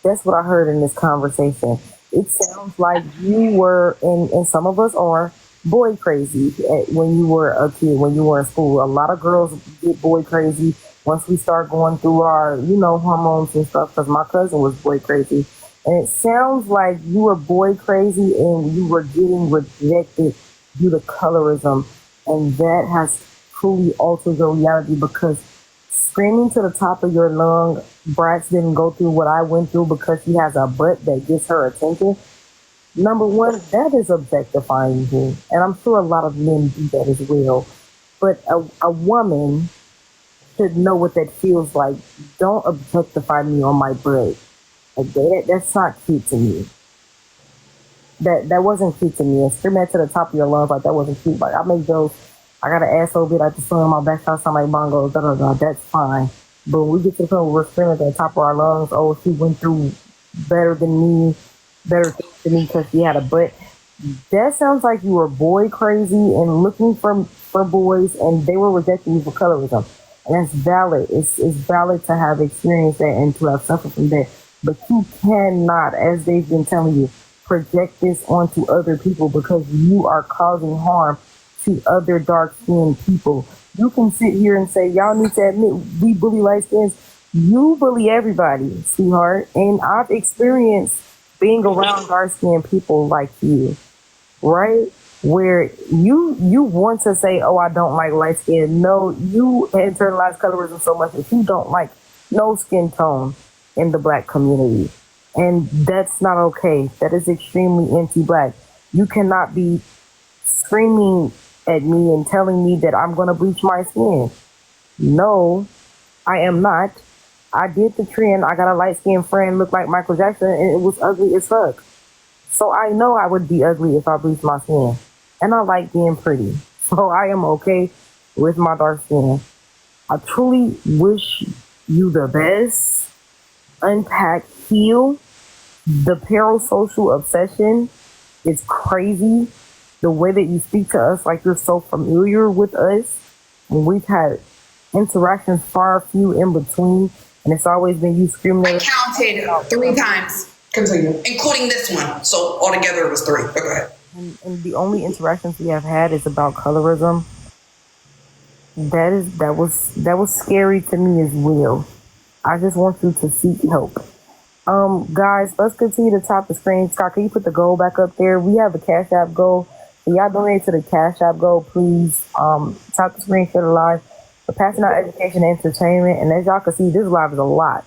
That's what I heard in this conversation. It sounds like you were, and some of us are, boy crazy when you were a kid, when you were in school. A lot of girls get boy crazy once we start going through our, hormones and stuff, because my cousin was boy crazy. And it sounds like you were boy crazy and you were getting rejected due to colorism. And that has truly altered your reality, because screaming to the top of your lung, Brax didn't go through what I went through because she has a butt that gets her attention. Number one, that is objectifying you. And I'm sure a lot of men do that as well. But a woman should know what that feels like. Don't objectify me on my butt. That's not cute to me. That wasn't cute to me. And screaming that to the top of your lungs, like, that wasn't cute. Like, I make jokes. I got an asshole bit like the sun on my back, sound like bongos, that's fine. But when we get to the point where we're screaming at the top of our lungs, oh, she went through better things than me because she had a butt. That sounds like you were boy crazy and looking for boys, and they were rejecting you for colorism. And that's valid. It's valid to have experienced that and to have suffered from that. But you cannot, as they've been telling you, project this onto other people because you are causing harm to other dark-skinned people. You can sit here and say, y'all need to admit we bully light skins. You bully everybody, sweetheart. And I've experienced being around dark-skinned people like you, right? Where you want to say, oh, I don't like light skin. No, you internalize colorism so much that you don't like no skin tone in the black community. And that's not okay. That is extremely anti-black. You cannot be screaming at me and telling me that I'm going to bleach my skin. No, I am not. I did the trend. I got a light-skinned friend look like Michael Jackson, and it was ugly as fuck. So I know I would be ugly if I bleached my skin. And I like being pretty. So I am okay with my dark skin. I truly wish you the best. Unpack, heal. The parasocial obsession is crazy. The way that you speak to us like you're so familiar with us. And we've had interactions far few in between. And it's always been you screaming at us. I counted 3 times. Continue. Including this one. So altogether it was 3. But go ahead. And the only interactions we have had is about colorism. That was scary to me as well. I just want you to seek help. Guys, let's continue to top the screen. Scott, can you put the goal back up there? We have a Cash App goal. So y'all donate to the Cash App goal, please. Top the screen, share the live. We're passing out education and entertainment, and as y'all can see, this live is a lot.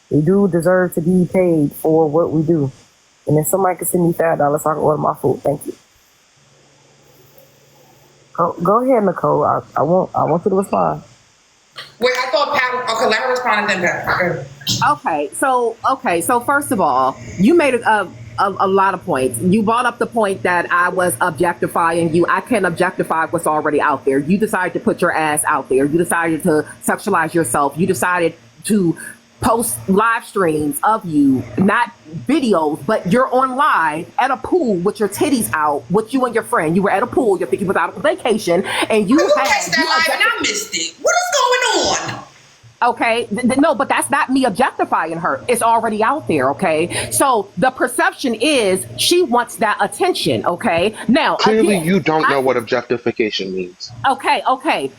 We do deserve to be paid for what we do. And if somebody can send me $5 so I can order my food, thank you. Go ahead, Nicole. I want you to respond. Wait, I thought Pat. Okay, let her respond and then Pat. Okay. So first of all, you made a lot of points. You brought up the point that I was objectifying you. I can't objectify what's already out there. You decided to put your ass out there. You decided to sexualize yourself. You decided to post live streams of you, not videos, but you're on live at a pool with your titties out with you and your friend. You were at a pool. You think you was out on vacation, and you had that live and I missed it. What is going on? Okay, no, but that's not me objectifying her. It's already out there, okay? So the perception is she wants that attention, okay? Now, clearly again, you don't know what objectification means. Okay.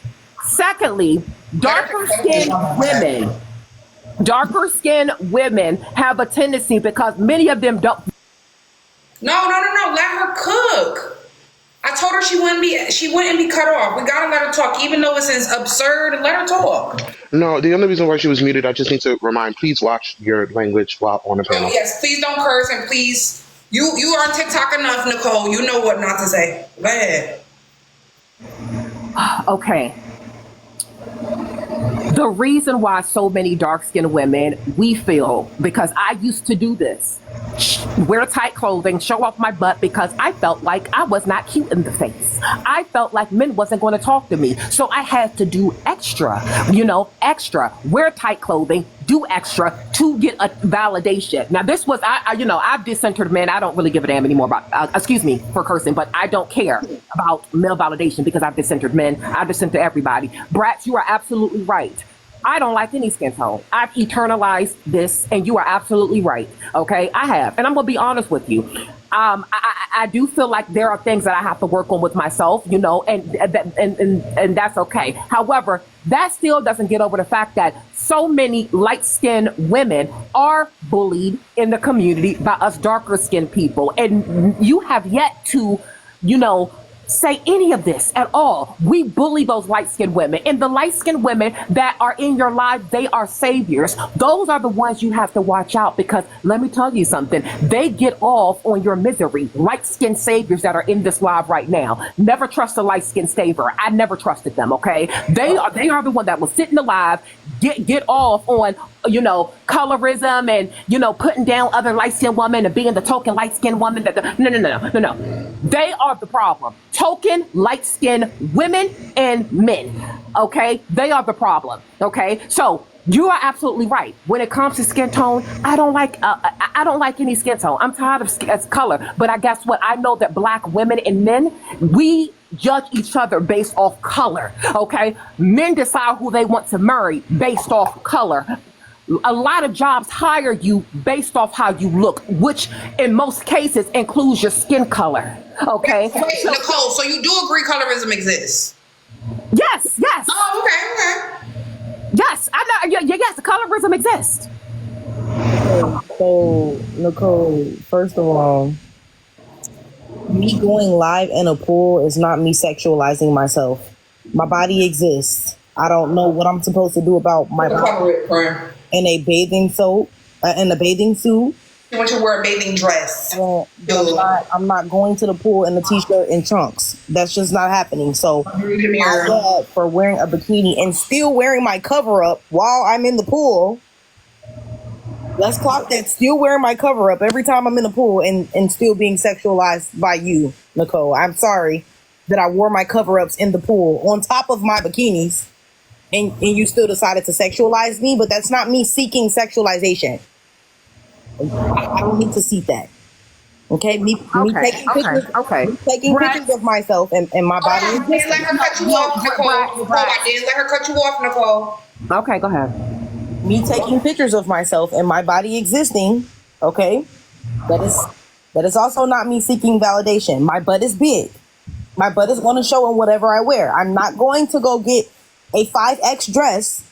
Secondly, darker skinned women have a tendency, because many of them don't. No. Let her cook. I told her she wouldn't be cut off. We gotta let her talk, even though it's absurd. Let her talk. No, the only reason why she was muted, I just need to remind, please watch your language while on the panel. Yes, please don't curse, and please, you are on TikTok enough, Nicole. You know what not to say. Go ahead. Okay. The reason why so many dark-skinned women, we feel, because I used to do this, wear tight clothing, show off my butt, because I felt like I was not cute in the face. I felt like men wasn't going to talk to me. So I had to do extra, extra. Wear tight clothing, do extra to get a validation. Now, this was, I've discentered men. I don't really give a damn anymore about, excuse me for cursing, but I don't care about male validation because I've discentered men. I've discentered everybody. Brats, you are absolutely right. I don't like any skin tone. I've eternalized this, and you are absolutely right. Okay, I have, and I'm gonna be honest with you. I do feel like there are things that I have to work on with myself, and that's okay. However, that still doesn't get over the fact that so many light-skinned women are bullied in the community by us darker-skinned people, and you have yet to, say any of this at all. We bully those light-skinned women, and the light-skinned women that are in your life, they are saviors. Those are the ones you have to watch out, because let me tell you something, they get off on your misery. Light-skinned saviors that are in this live right now. Never trust a light-skinned savior. I never trusted them, okay? They are the one that will sit in the live, get off on colorism and putting down other light-skinned women and being the token light-skinned woman. No. They are the problem. Token light-skinned women and men. Okay, they are the problem. Okay, so you are absolutely right. When it comes to skin tone, I don't like any skin tone. I'm tired of color. But I guess what? I know that black women and men, we judge each other based off color, okay? Men decide who they want to marry based off color. A lot of jobs hire you based off how you look, which in most cases includes your skin color, okay? Wait, Nicole, so you do agree colorism exists? Yes, yes. Oh, okay. Yes, I know. Yes, colorism exists. So, Nicole, first of all, me going live in a pool is not me sexualizing myself. My body exists. I don't know what I'm supposed to do about my body in a bathing suit. You want to wear a bathing dress. Well, I'm not going to the pool in a t-shirt and trunks. That's just not happening. So my dad for wearing a bikini and still wearing my cover up while I'm in the pool. Let's clock that. Still wearing my cover up every time I'm in the pool and still being sexualized by you, Nicole. I'm sorry that I wore my cover ups in the pool on top of my bikinis and you still decided to sexualize me, but that's not me seeking sexualization. I don't need to see that. Okay, me taking pictures. Me taking pictures of myself and my body. I didn't let her cut you off, Nicole. I didn't let her cut you off, Nicole. Okay, go ahead. Me taking pictures of myself and my body existing. Okay, that is also not me seeking validation. My butt is big. My butt is going to show in whatever I wear. I'm not going to go get a 5X dress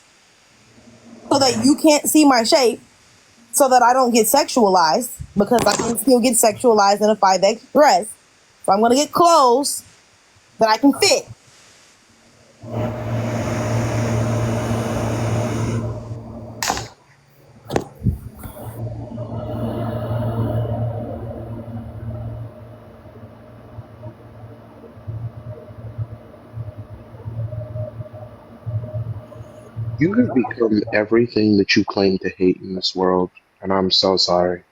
so that you can't see my shape, so that I don't get sexualized, because I can still get sexualized in a 5X dress. So I'm going to get clothes that I can fit. You have become everything that you claim to hate in this world, and I'm so sorry.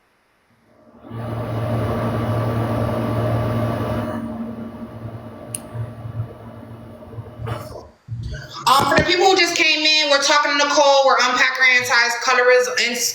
For the people who just came in, we're talking to Nicole. We're unpacking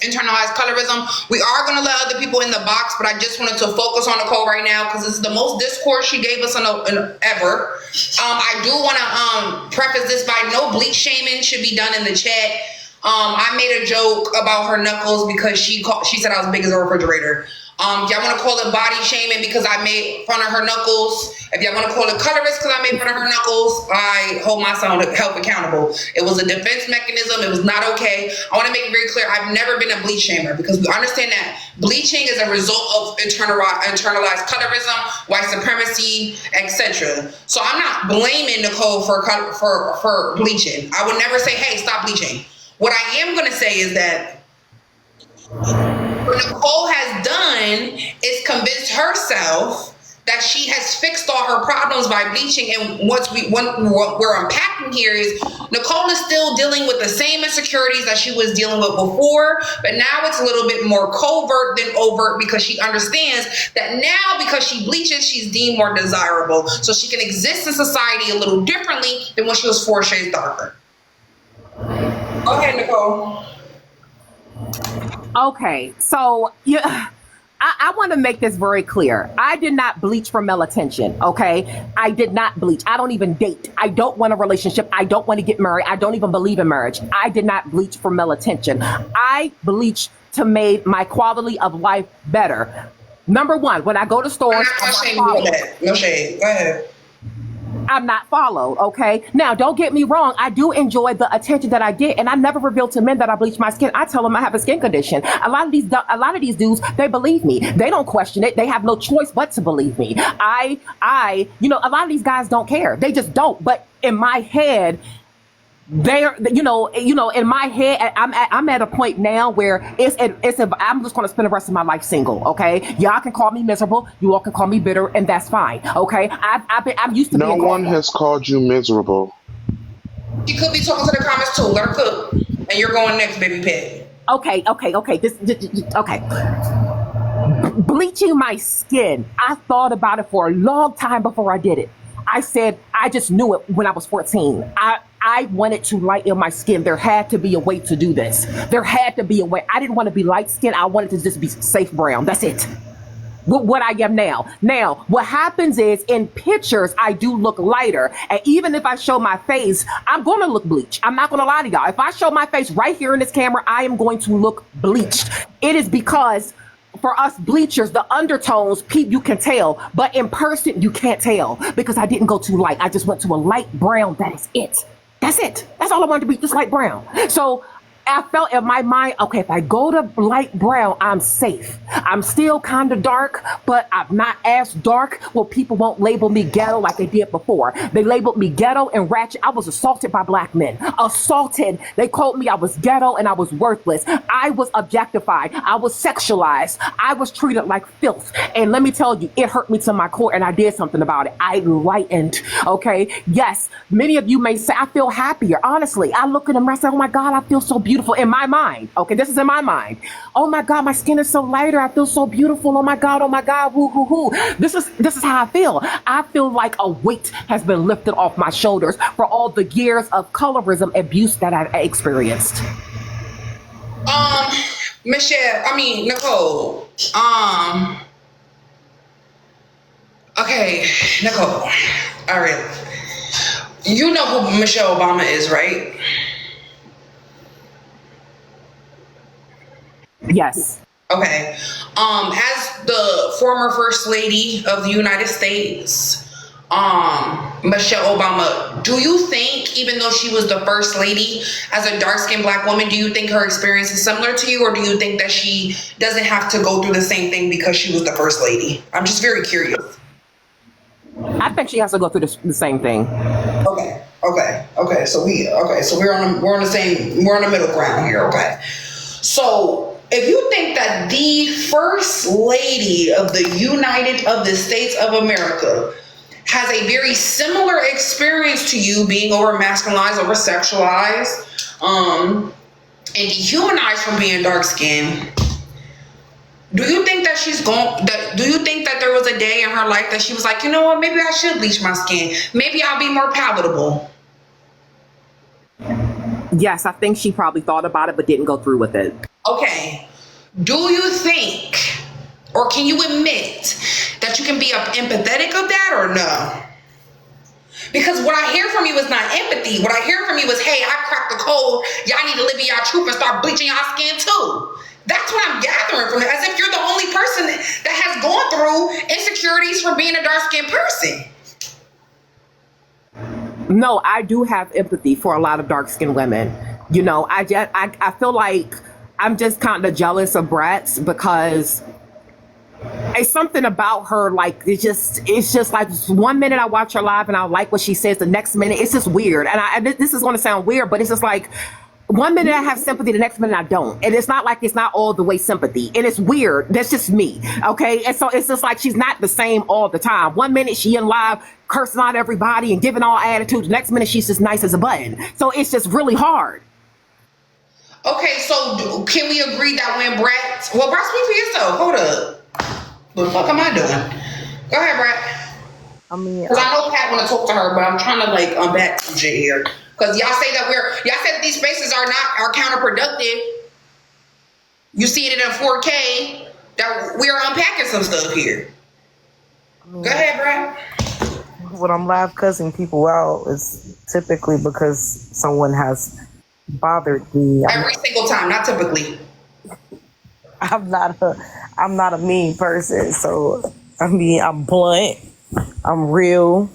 internalized colorism. We are going to let other people in the box, but I just wanted to focus on Nicole right now because this is the most discourse she gave us ever. I do want to preface this by no bleach shaming should be done in the chat. I made a joke about her knuckles because she said I was big as a refrigerator. Y'all want to call it body shaming because I made fun of her knuckles. If y'all want to call it colorist because I made fun of her knuckles, I hold myself accountable. It was a defense mechanism. It was not okay. I want to make it very clear. I've never been a bleach shamer because we understand that bleaching is a result of internalized colorism, white supremacy, etc. So I'm not blaming Nicole for bleaching. I would never say, hey, stop bleaching. What I am going to say is that what Nicole has done is convinced herself that she has fixed all her problems by bleaching. And what we're unpacking here is Nicole is still dealing with the same insecurities that she was dealing with before, but now it's a little bit more covert than overt because she understands that now because she bleaches, she's deemed more desirable. So she can exist in society a little differently than when she was 4 shades darker. Go ahead, Nicole. Okay, so yeah, I want to make this very clear. I did not bleach for male attention, okay? I did not bleach. I don't even date. I don't want a relationship. I don't want to get married. I don't even believe in marriage. I did not bleach for male attention. I bleached to make my quality of life better. Number one, when I go to stores, no shade. Go ahead. I'm not followed, okay? Now, don't get me wrong. I do enjoy the attention that I get, and I never reveal to men that I bleach my skin. I tell them I have a skin condition. A lot of these dudes, they believe me. They don't question it. They have no choice but to believe me. A lot of these guys don't care. They just don't. But in my head, in my head, I'm at a point now where I'm just going to spend the rest of my life single. Okay, y'all can call me miserable, you all can call me bitter, and that's fine. Okay, I'm used to. No one has called you miserable. She could be talking to the comments too. Let her cook, and you're going next, baby pet. Okay. Okay. Bleaching my skin. I thought about it for a long time before I did it. I said I just knew it when I was 14. I wanted to lighten my skin. There had to be a way to do this. There had to be a way. I didn't want to be light skinned. I wanted to just be safe brown. That's it. what I am now. Now, what happens is in pictures, I do look lighter. And even if I show my face, I'm going to look bleached. I'm not going to lie to y'all. If I show my face right here in this camera, I am going to look bleached. It is because for us bleachers, the undertones, you can tell, but in person, you can't tell because I didn't go too light. I just went to a light brown. That is it. That's it. That's all I wanted to be, just light brown. So I felt in my mind, okay, if I go to light brown, I'm safe. I'm still kind of dark, but I'm not as dark. Well, people won't label me ghetto like they did before. They labeled me ghetto and ratchet. I was assaulted by black men. Assaulted. They called me I was ghetto and I was worthless. I was objectified. I was sexualized. I was treated like filth. And let me tell you, it hurt me to my core and I did something about it. I lightened, okay? Yes, many of you may say, I feel happier. Honestly, I look at them and I say, oh my God, I feel so beautiful in my mind. Okay, this is in my mind. Oh my God, my skin is so lighter. I feel so beautiful. Oh my God, woo, hoo, hoo. This is how I feel. I feel like a weight has been lifted off my shoulders for all the years of colorism abuse that I've experienced. Nicole. Okay, Nicole. All right. You know who Michelle Obama is, right? Yes. Okay. As the former First Lady of the United States, Michelle Obama, do you think, even though she was the First Lady, as a dark-skinned black woman, do you think her experience is similar to you, or do you think that she doesn't have to go through the same thing because she was the First Lady? I'm just very curious. I think she has to go through the same thing. Okay. So we're on the middle ground here. Okay. So if you think that the First Lady of the States of America has a very similar experience to you, being over masculinized, over sexualized, and dehumanized from being dark skinned, do you think that do you think that there was a day in her life that she was like, you know what, maybe I should bleach my skin. Maybe I'll be more palatable. Yes, I think she probably thought about it but didn't go through with it. Okay. Do you think, or can you admit that you can be empathetic of that, or no? Because what I hear from you is not empathy. What I hear from you is, hey, I cracked the code. Y'all need to live in y'all truth and start bleaching y'all skin too. That's what I'm gathering from it, as if you're the only person that has gone through insecurities from being a dark-skinned person. No, I do have empathy for a lot of dark-skinned women. You know, I feel like I'm just kind of jealous of Bratz because it's something about her, like it's just like 1 minute I watch her live and I like what she says, the next minute it's just weird. And this is going to sound weird, but it's just like 1 minute I have sympathy, the next minute I don't. And it's not like it's not all the way sympathy. And it's weird. That's just me. Okay. And so it's just like she's not the same all the time. 1 minute she in live cursing out everybody and giving all attitudes. The next minute she's just nice as a button. So it's just really hard. Okay, so can we agree that when Bratz, speak for yourself. Hold up. What the fuck am I doing? Go ahead, Brat. I mean, because I know Pat want to talk to her, but I'm trying to like unpack some shit here. Because y'all say that these spaces are counterproductive. You see it in 4K that we are unpacking some stuff here. Go ahead, Brat. When I'm live cussing people out, is typically because someone has bothered me. Every single time, not typically. I'm not a mean person, so I mean I'm blunt, I'm real,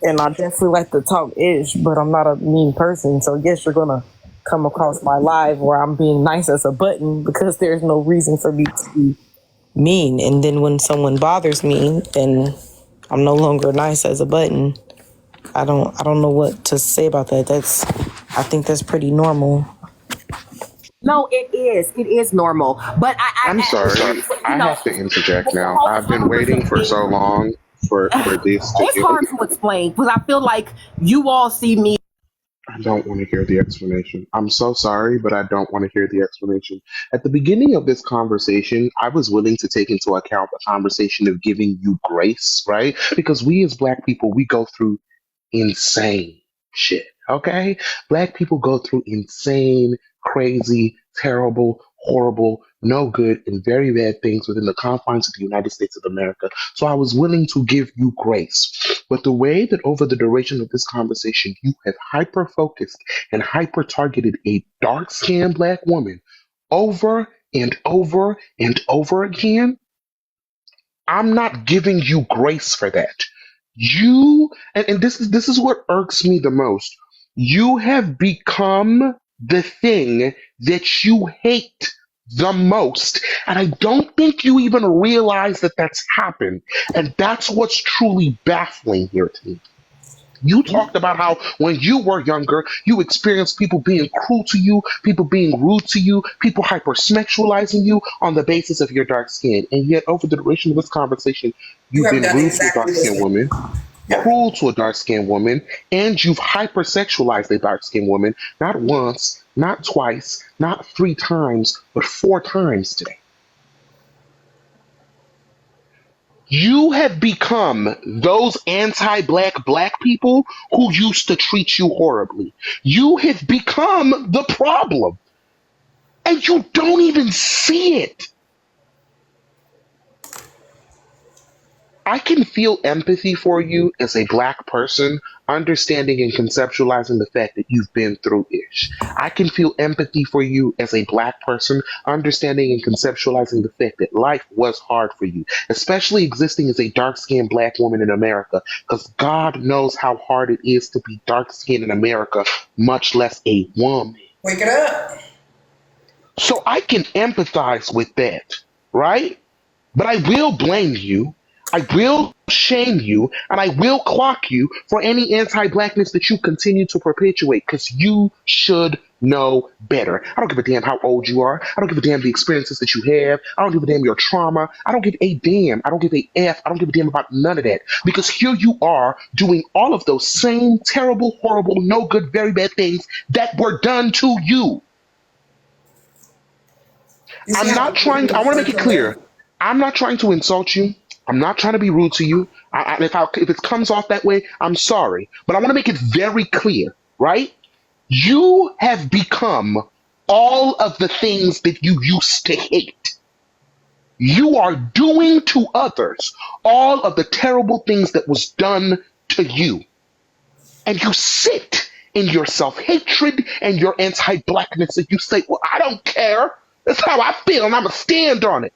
and I definitely like to talk ish, but I'm not a mean person. So yes, you're gonna come across my live where I'm being nice as a button because there's no reason for me to be mean. And then when someone bothers me, then I'm no longer nice as a button. I don't know what to say about that. I think that's pretty normal. No, it is. It is normal. But I'm sorry. I have to interject now. I've been waiting for so long for this to It's hard to explain because I feel like you all see me. I don't want to hear the explanation. I'm so sorry, but I don't want to hear the explanation. At the beginning of this conversation, I was willing to take into account the conversation of giving you grace, right? Because we as Black people, we go through insane shit, okay? Black people go through insane, crazy, terrible, horrible, no good, and very bad things within the confines of the United States of America. So I was willing to give you grace. But the way that over the duration of this conversation, you have hyper focused and hyper targeted a dark skinned black woman over and over and over again, I'm not giving you grace for that. You and this is what irks me the most. You have become the thing that you hate the most. And I don't think you even realize that that's happened. And that's what's truly baffling here to me. You talked about how when you were younger, you experienced people being cruel to you, people being rude to you, people hypersexualizing you on the basis of your dark skin. And yet, over the duration of this conversation, You you've have been done rude to a exactly dark the skinned same. woman, Yeah. cruel to a dark skinned woman, and you've hypersexualized a dark skinned woman not once, not twice, not 3 times, but 4 times today. You have become those anti-black black people who used to treat you horribly. You have become the problem, and you don't even see it. I can feel empathy for you as a black person, understanding and conceptualizing the fact that you've been through ish. I can feel empathy for you as a black person, understanding and conceptualizing the fact that life was hard for you, especially existing as a dark skinned black woman in America, because God knows how hard it is to be dark skinned in America, much less a woman. Wake it up. So I can empathize with that, right? But I will blame you, I will shame you, and I will clock you for any anti blackness that you continue to perpetuate because you should know better. I don't give a damn how old you are. I don't give a damn the experiences that you have. I don't give a damn your trauma. I don't give a damn. I don't give a F. I don't give a damn about none of that. Because here you are doing all of those same terrible, horrible, no good, very bad things that were done to you. You see I'm how not trying, I want to make it clear. I'm not trying to insult you. I'm not trying to be rude to you. If it comes off that way, I'm sorry. But I want to make it very clear, right? You have become all of the things that you used to hate. You are doing to others all of the terrible things that was done to you. And you sit in your self-hatred and your anti-blackness and you say, well, I don't care. That's how I feel and I'm going to stand on it.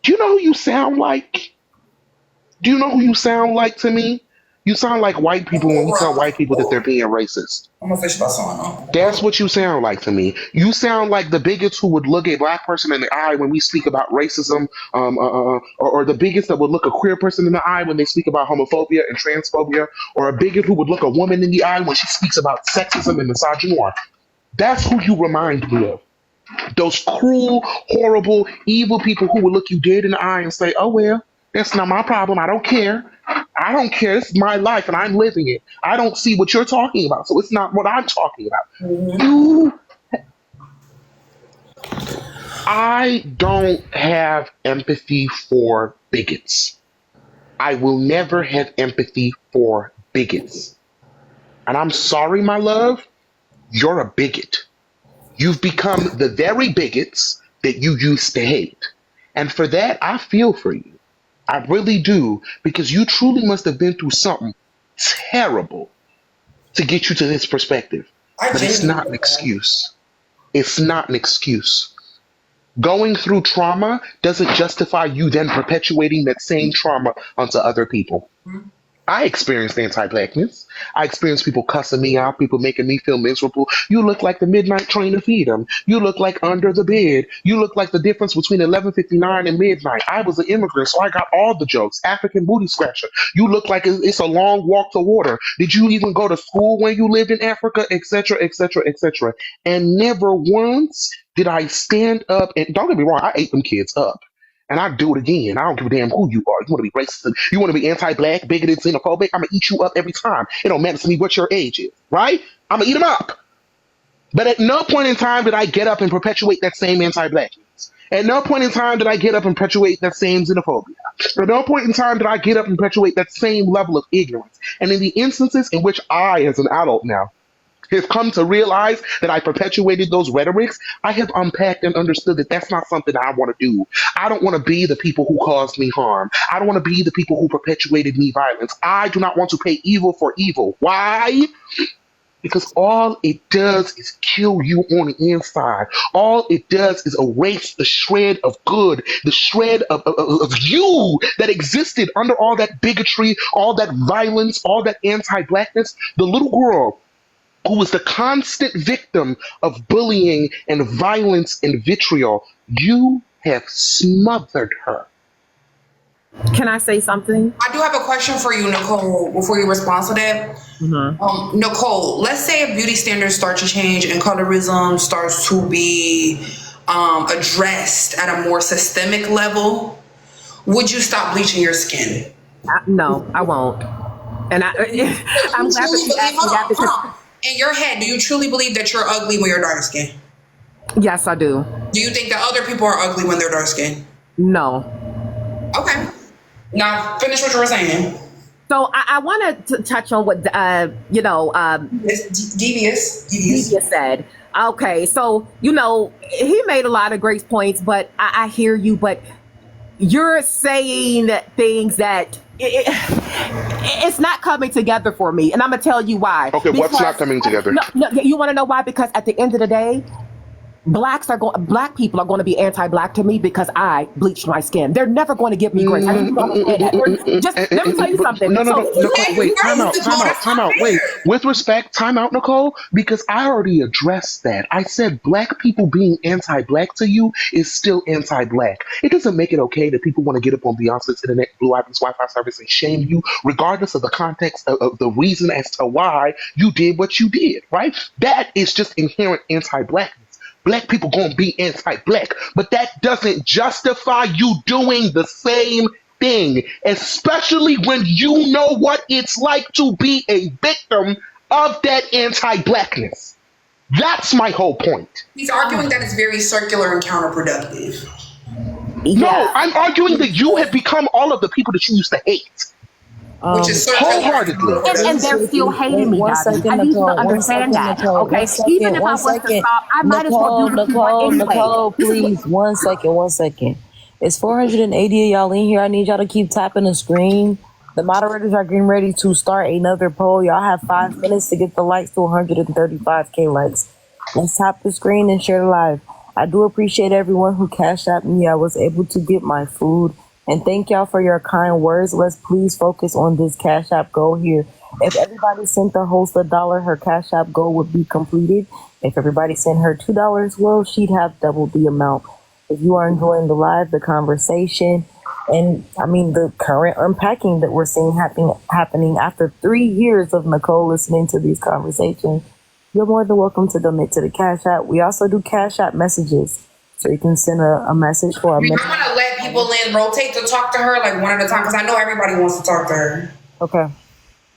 Do you know who you sound like? Do you know who you sound like to me? You sound like white people when we tell white people that they're being racist. I'm gonna fish my song on. That's what you sound like to me. You sound like the bigots who would look a black person in the eye when we speak about racism, or the bigots that would look a queer person in the eye when they speak about homophobia and transphobia, or a bigot who would look a woman in the eye when she speaks about sexism and misogyny. That's who you remind me of. Those cruel, horrible, evil people who will look you dead in the eye and say, oh, well, that's not my problem. I don't care. I don't care. This is my life and I'm living it. I don't see what you're talking about. So it's not what I'm talking about. You, I don't have empathy for bigots. I will never have empathy for bigots. And I'm sorry, my love, you're a bigot. You've become the very bigots that you used to hate. And for that, I feel for you. I really do, because you truly must have been through something terrible to get you to this perspective. But it's not an excuse. It's not an excuse. Going through trauma doesn't justify you then perpetuating that same trauma onto other people. I experienced anti-blackness. I experienced people cussing me out, people making me feel miserable. You look like the midnight train to feed them. You look like under the bed. You look like the difference between 11:59 and midnight. I was an immigrant, so I got all the jokes. African booty scratcher. You look like it's a long walk to water. Did you even go to school when you lived in Africa, etc., etc., etc.? And never once did I stand up and, don't get me wrong, I ate them kids up. And I do it again. I don't give a damn who you are. You want to be racist? You want to be anti-black, bigoted, xenophobic? I'm gonna eat you up every time. It don't matter to me what your age is, right? I'm gonna eat them up. But at no point in time did I get up and perpetuate that same anti-blackness. At no point in time did I get up and perpetuate that same xenophobia. At no point in time did I get up and perpetuate that same level of ignorance. And in the instances in which I, as an adult now, have come to realize that I perpetuated those rhetorics, I have unpacked and understood that that's not something I want to do. I don't want to be the people who caused me harm. I don't want to be the people who perpetuated me violence. I do not want to pay evil for evil. Why? Because all it does is kill you on the inside. All it does is erase the shred of good, the shred of you that existed under all that bigotry, all that violence, all that anti blackness. The little girl who was the constant victim of bullying and violence and vitriol, you have smothered her. Can I say something? I do have a question for you, Nicole, before you respond to that. Nicole, let's say if beauty standards start to change and colorism starts to be addressed at a more systemic level, would you stop bleaching your skin? No, I won't. And I'm glad that you asked me that because in your head, do you truly believe that you're ugly when you're dark skinned? yes, I do. Do you think that other people are ugly when they're dark skinned? No. Okay. Now finish what you were saying. So I wanted to touch on what It's devious. said. Okay, so he made a lot of great points, but I hear you. But you're saying things that it's not coming together for me, and I'm gonna tell you why. Okay, what's not coming together? No, you want to know why? Because at the end of the day, black people are going to be anti-black to me because I bleached my skin. They're never going to give me grace. Just let me tell you something. No, Nicole, wait, time out. Wait, with respect, time out, Nicole, because I already addressed that. I said black people being anti-black to you is still anti-black. It doesn't make it okay that people want to get up on Beyonce's internet, Blue Ivy's Wi-Fi service and shame you, regardless of the context of the reason as to why you did what you did, right? That is just inherent anti-blackness. Black people gonna be anti-black, but that doesn't justify you doing the same thing, especially when you know what it's like to be a victim of that anti-blackness. That's my whole point. He's arguing that it's very circular and counterproductive. No, I'm arguing that you have become all of the people that you used to hate. Which is wholeheartedly. And they're still hating me, guys. I need you to understand that. Okay, even if I was to stop, I might as well do Nicole, please, 1 second. It's 480 of y'all in here. I need y'all to keep tapping the screen. The moderators are getting ready to start another poll. Y'all have 5 minutes to get the likes to 135K likes. Let's tap the screen and share the live. I do appreciate everyone who cashed at me. I was able to get my food. And thank y'all for your kind words. Let's please focus on this Cash App goal here. If everybody sent the host $1, her Cash App goal would be completed. If everybody sent her $2, well, she'd have double the amount. If you are enjoying the live, the conversation, and the current unpacking that we're seeing happening after 3 years of Nicole listening to these conversations, you're more than welcome to donate to the Cash App. We also do Cash App messages. So you can send a message for a message. I'm going to let people in rotate to talk to her like one at a time because I know everybody wants to talk to her. Okay.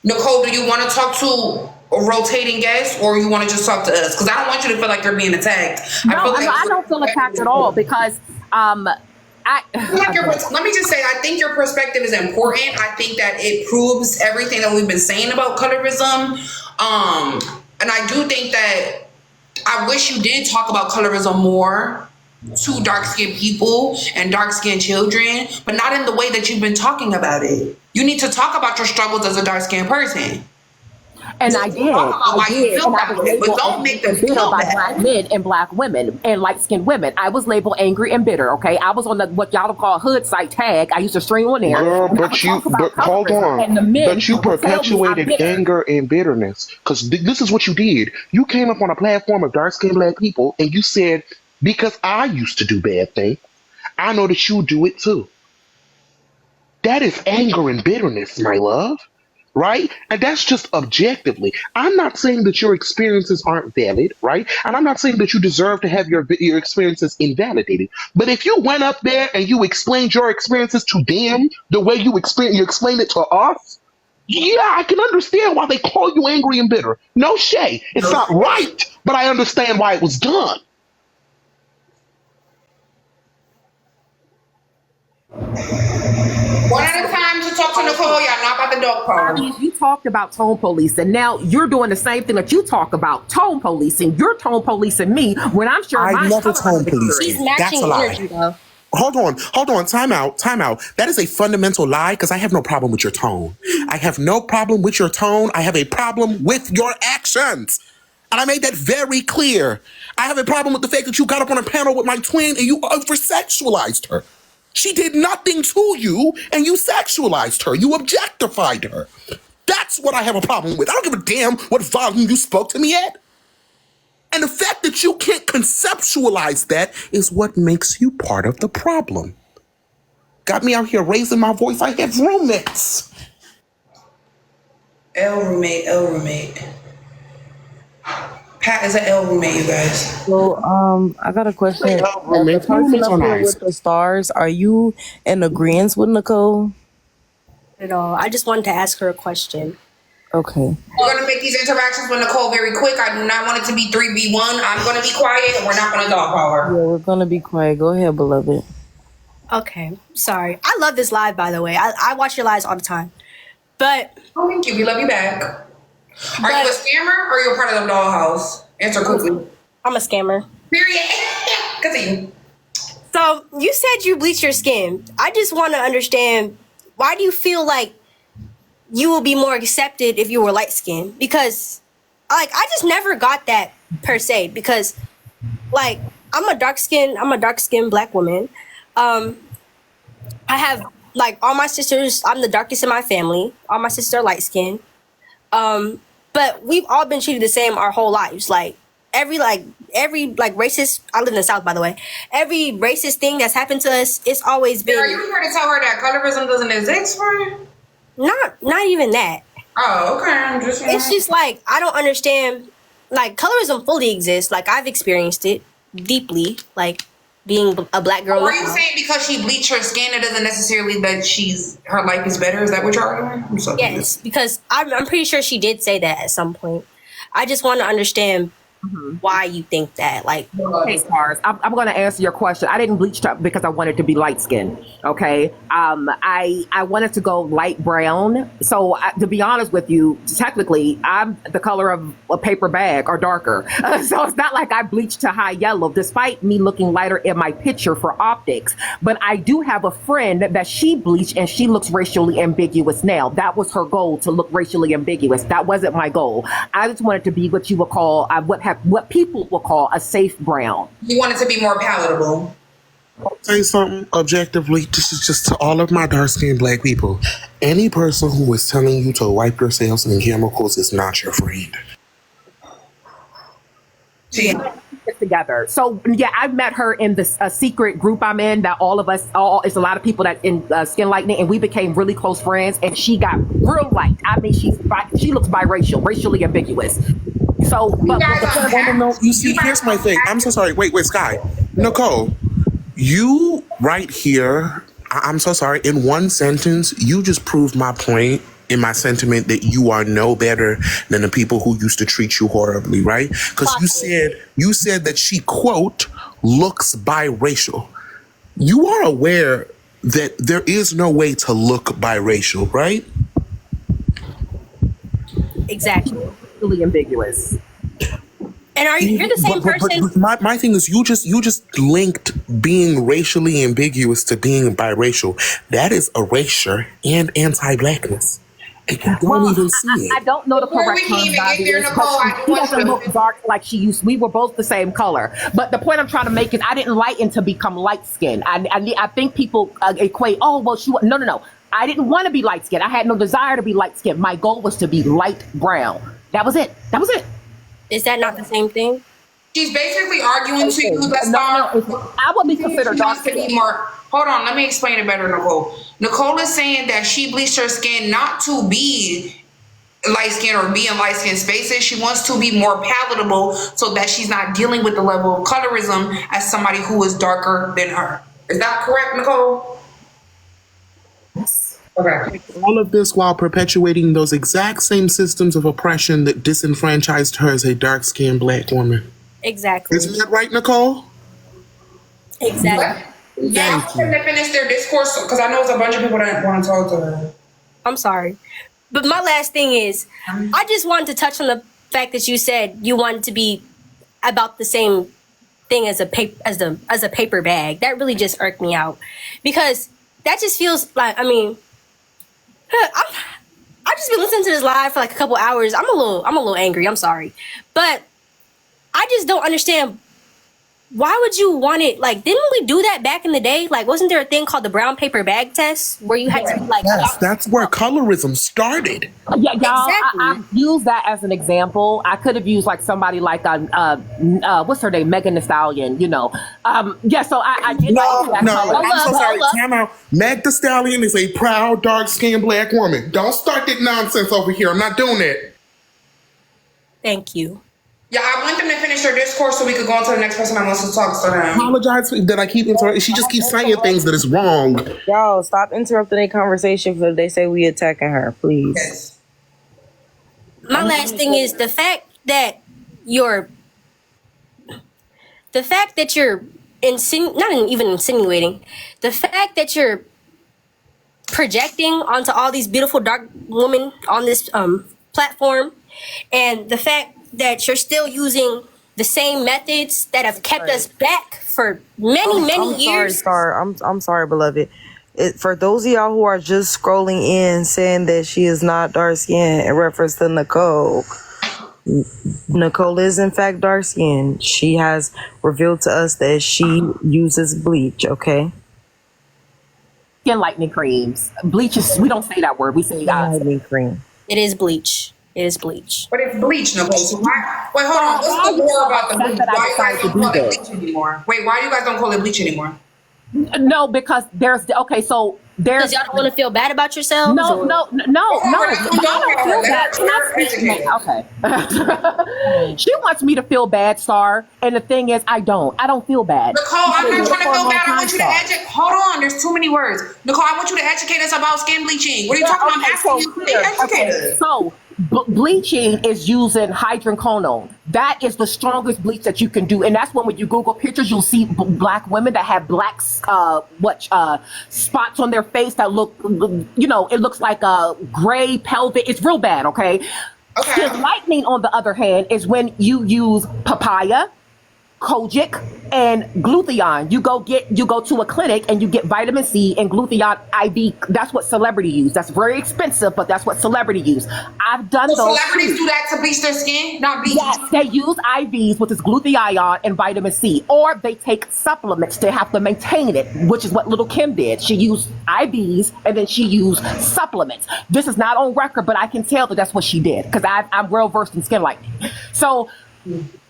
Nicole, do you want to talk to a rotating guest or you want to just talk to us? Because I don't want you to feel like you're being attacked. No, I don't feel attacked at all because let me just say, I think your perspective is important. I think that it proves everything that we've been saying about colorism. And I do think that I wish you did talk about colorism more to dark-skinned people and dark-skinned children, but not in the way that you've been talking about it. You need to talk about your struggles as a dark-skinned person. And I did. But don't make them feel by black men and black women and light-skinned women. I was labeled angry and bitter. Okay, I was on the what y'all call hood site tag. I used to stream on there. Girl, but hold on. But you perpetuated anger and bitterness because this is what you did. You came up on a platform of dark-skinned black people and you said, because I used to do bad things, I know that you do it too. That is anger and bitterness, my love. Right? And that's just objectively. I'm not saying that your experiences aren't valid, right? And I'm not saying that you deserve to have your experiences invalidated. But if you went up there and you explained your experiences to them the way you explained it to us, yeah, I can understand why they call you angry and bitter. No shade. It's not right, but I understand why it was done. One at a time to talk talk to Nicole, y'all, not about the dog power. You talked about tone policing. Now you're doing the same thing that you talk about, tone policing. You're tone policing me when I'm sure I never tone police. She's matching energy, though. Hold on, time out. That is a fundamental lie because I have no problem with your tone. I have no problem with your tone. I have a problem with your actions. And I made that very clear. I have a problem with the fact that you got up on a panel with my twin and you over-sexualized her. She did nothing to you and you sexualized her. You objectified her. That's what I have a problem with. I don't give a damn what volume you spoke to me at. And the fact that you can't conceptualize that is what makes you part of the problem. Got me out here raising my voice. I have roommates. L roommate. Pat is an L roommate, you guys. So, I got a question. The person up here with the stars, are you in agreement with Nicole? At all. I just wanted to ask her a question. Okay. We're going to make these interactions with Nicole very quick. I do not want it to be 3v1. I'm going to be quiet and we're not going to dog power. Yeah, we're going to be quiet. Go ahead, beloved. Okay. Sorry. I love this live, by the way. I watch your lives all the time. But... Oh, thank you. We love you back. Are you a scammer or are you a part of the dollhouse? Answer quickly. I'm a scammer. Period. Continue. So, you said you bleach your skin. I just want to understand, why do you feel like you will be more accepted if you were light-skinned? Because, like, I just never got that per se. Because, like, I'm a dark-skinned black woman. I have, like, all my sisters, I'm the darkest in my family. All my sisters are light-skinned. But we've all been treated the same our whole lives. Like, every racist, I live in the South, by the way. Every racist thing that's happened to us, it's always been... Are you trying to tell her that colorism doesn't exist for you? Not even that. Oh, okay. It's just like, I don't understand. Like, colorism fully exists. Like, I've experienced it deeply. Like, being a black girl. Are you saying because she bleached her skin, it doesn't necessarily that her life is better? Is that what you're arguing? Yes, because I'm pretty sure she did say that at some point. I just want to understand why you think that. Like, okay, Stars, I'm going to answer your question. I didn't bleach up because I wanted to be light skinned. Okay, I wanted to go light brown. So to be honest with you, technically I'm the color of a paper bag or darker. So it's not like I bleached to high yellow, despite me looking lighter in my picture for optics. But I do have a friend that she bleached and she looks racially ambiguous now. That was her goal, to look racially ambiguous. That wasn't my goal. I just wanted to be what you would call what people will call a safe brown. You want it to be more palatable. I'll say something objectively. This is just to all of my dark-skinned black people. Any person who is telling you to wipe yourselves in chemicals is not your friend. Yeah. Together. So yeah, I met her in this secret group I'm in that it's a lot of people that in skin lightening, and we became really close friends, and she got real light. I mean, she looks biracial, racially ambiguous. So, you see, here's my thing. I'm so sorry. Wait, Sky. Nicole, you right here, I'm so sorry. In one sentence, you just proved my point in my sentiment that you are no better than the people who used to treat you horribly, right? Because you said that she, quote, looks biracial. You are aware that there is no way to look biracial, right? Exactly. Really ambiguous. And you're the same person? But my thing is, you just linked being racially ambiguous to being biracial. That is erasure and anti-blackness. And you don't even see it. I don't know the correct term. She doesn't look dark like she used. We were both the same color. But the point I'm trying to make is, I didn't lighten to become light skinned. I think people equate. Oh well, no. I didn't want to be light skinned. I had no desire to be light skinned. My goal was to be light brown. That was it. Is that not the same thing? She's basically arguing to you that I would be considered dark skinned. Hold on, let me explain it better, Nicole. Nicole is saying that she bleached her skin not to be light skin or be in light skin spaces. She wants to be more palatable so that she's not dealing with the level of colorism as somebody who is darker than her. Is that correct, Nicole? Yes. Okay. All of this while perpetuating those exact same systems of oppression that disenfranchised her as a dark-skinned black woman. Exactly. Isn't that right, Nicole? Exactly. Yeah, I'm going to finish their discourse because I know there's a bunch of people that want to talk to her. I'm sorry. But my last thing is, I just wanted to touch on the fact that you said you wanted to be about the same thing as a paper bag. That really just irked me out, because that just feels like, I mean, I've just been listening to this live for like a couple hours. I'm a little angry. I'm sorry, but I just don't understand. Why would you want it? Like, didn't we do that back in the day? Like, wasn't there a thing called the brown paper bag test where you had to be like, yes, that's where colorism started. Yeah, y'all. Exactly. I use that as an example. I could have used like somebody like what's her name, Megan Thee Stallion. You know, yeah. So I did. No, I'm so sorry. Time out. Meg Thee Stallion is a proud, dark-skinned black woman. Don't start that nonsense over here. I'm not doing that. Thank you. Yeah, I want them to finish their discourse so we could go on to the next person that wants to talk to them. Apologize that I keep interrupting. She just keeps saying things that is wrong. Y'all, stop interrupting their conversation because they say we attacking her, please. Yes. My last thing is the fact that you're not even insinuating, the fact that you're projecting onto all these beautiful dark women on this platform, and the fact that you're still using the same methods that have kept us back for many years. I'm sorry, beloved. For those of y'all who are just scrolling in saying that she is not dark skinned in reference to Nicole, Nicole is in fact dark skinned. She has revealed to us that she uses bleach, okay? Skin lightening creams. Bleach is, we don't say that word. We say Lightening cream. It is bleach. It is bleach. But it's bleach, Nicole. So why? Wait, hold on. What's the more about the bleach? Why you guys don't call it bleach anymore? Wait, why you guys don't call it bleach anymore? No, because there's okay. So there's Because y'all don't want to feel bad about yourselves? no. Okay. She wants me to feel bad, Star, and the thing is, I don't feel bad. Nicole, I'm not trying to feel bad. I want you to educate. Hold on, there's too many words. Nicole, I want you to educate us about skin bleaching. What are you talking about? I'm asking you to educate us. So bleaching is using hydroquinone. That is the strongest bleach that you can do, and that's when you Google pictures, you'll see black women that have black spots on their face that look, it looks like a gray pelvic. It's real bad. Okay. Skin lightening, on the other hand, is when you use papaya, kojic, and glutathione. You go to a clinic and you get vitamin C and glutathione IV. That's what celebrity use. That's very expensive, but that's what celebrity use. I've done those. Celebrities do that to bleach their skin, not bleach. Yes, they use IVs, which is glutathione and vitamin C, or they take supplements. They have to maintain it, which is what Little Kim did. She used IVs and then she used supplements. This is not on record, but I can tell that that's what she did because I'm well versed in skin lightening. So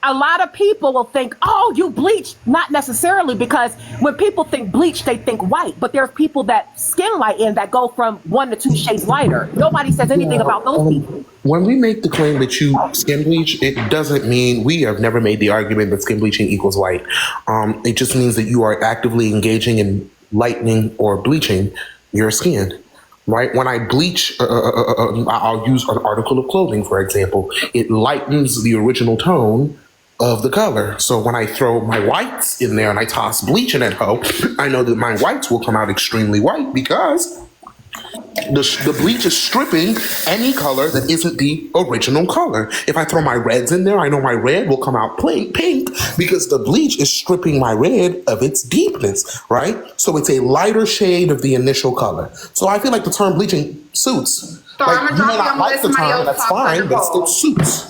a lot of people will think, oh, you bleach. Not necessarily, because when people think bleach, they think white. But there's people that skin lighten that go from 1 to 2 shades lighter. Nobody says anything about those people. When we make the claim that you skin bleach, it doesn't mean, we have never made the argument that skin bleaching equals white. It just means that you are actively engaging in lightening or bleaching your skin. Right? When I bleach, I'll use an article of clothing, for example. It lightens the original tone of the color. So when I throw my whites in there and I toss bleach in that hoe, I know that my whites will come out extremely white because the bleach is stripping any color that isn't the original color. If I throw my reds in there, I know my red will come out pink because the bleach is stripping my red of its deepness, right? So it's a lighter shade of the initial color. So I feel like the term bleaching suits. So like, you may not like the term, that's fine, but it still suits.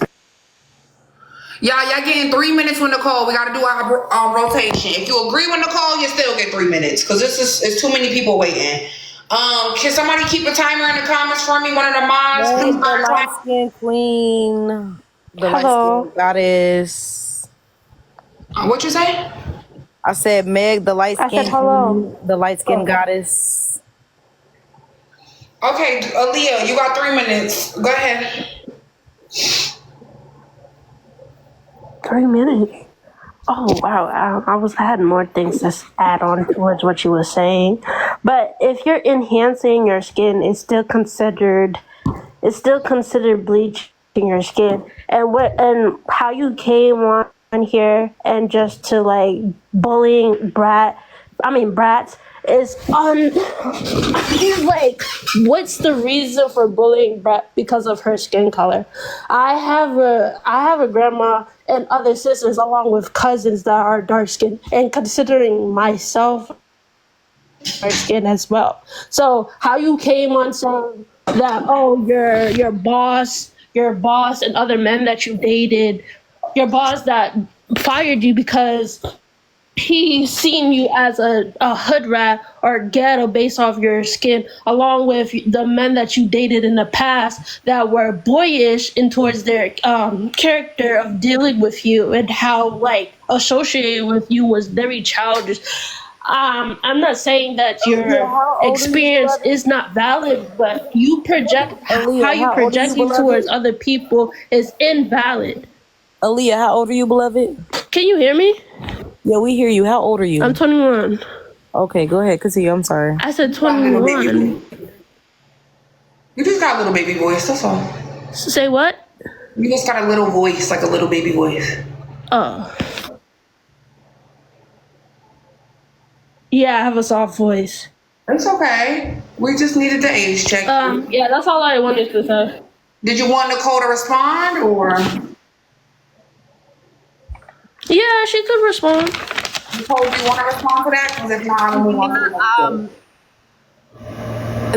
Y'all getting 3 minutes with Nicole. We got to do our rotation. If you agree with Nicole, you still get 3 minutes because it's too many people waiting. Can somebody keep a timer in the comments for me? One of the moms, please. The light skin queen, the light skin goddess. What you say? I said Meg, the light skin. I said hello. The light skin goddess. Okay, Aaliyah, you got 3 minutes. Go ahead. 3 minutes. Oh wow! I had more things to add on towards what you were saying, but if you're enhancing your skin, it's still considered bleaching your skin. And how you came on here and just to like bullying brats is like, what's the reason for bullying Brett because of her skin color? I have a grandma and other sisters along with cousins that are dark skinned, and considering myself dark skin as well. So how you came on saying that, oh, your boss and other men that you dated, your boss that fired you because he seen you as a hood rat or ghetto based off your skin, along with the men that you dated in the past that were boyish in towards their character of dealing with you, and how like associated with you was very childish. I'm not saying that your experience is not valid, but you project Aaliyah, how you how old are you, projecting beloved? towards other people is invalid. Aaliyah, how old are you, beloved? Can you hear me? Yeah, we hear you. How old are you? I'm 21. Okay, go ahead. Continue. I'm sorry. I said Little baby 21. voice. You just got a little baby voice, that's all. Say what? You just got a little voice, like a little baby voice. Oh. Yeah, I have a soft voice. It's okay. We just needed the age check. Yeah, that's all I wanted to say. Did you want Nicole to respond, or Yeah, she could respond. Nicole, do you want to respond to that? Because if not, I'm gonna move on to the next thing.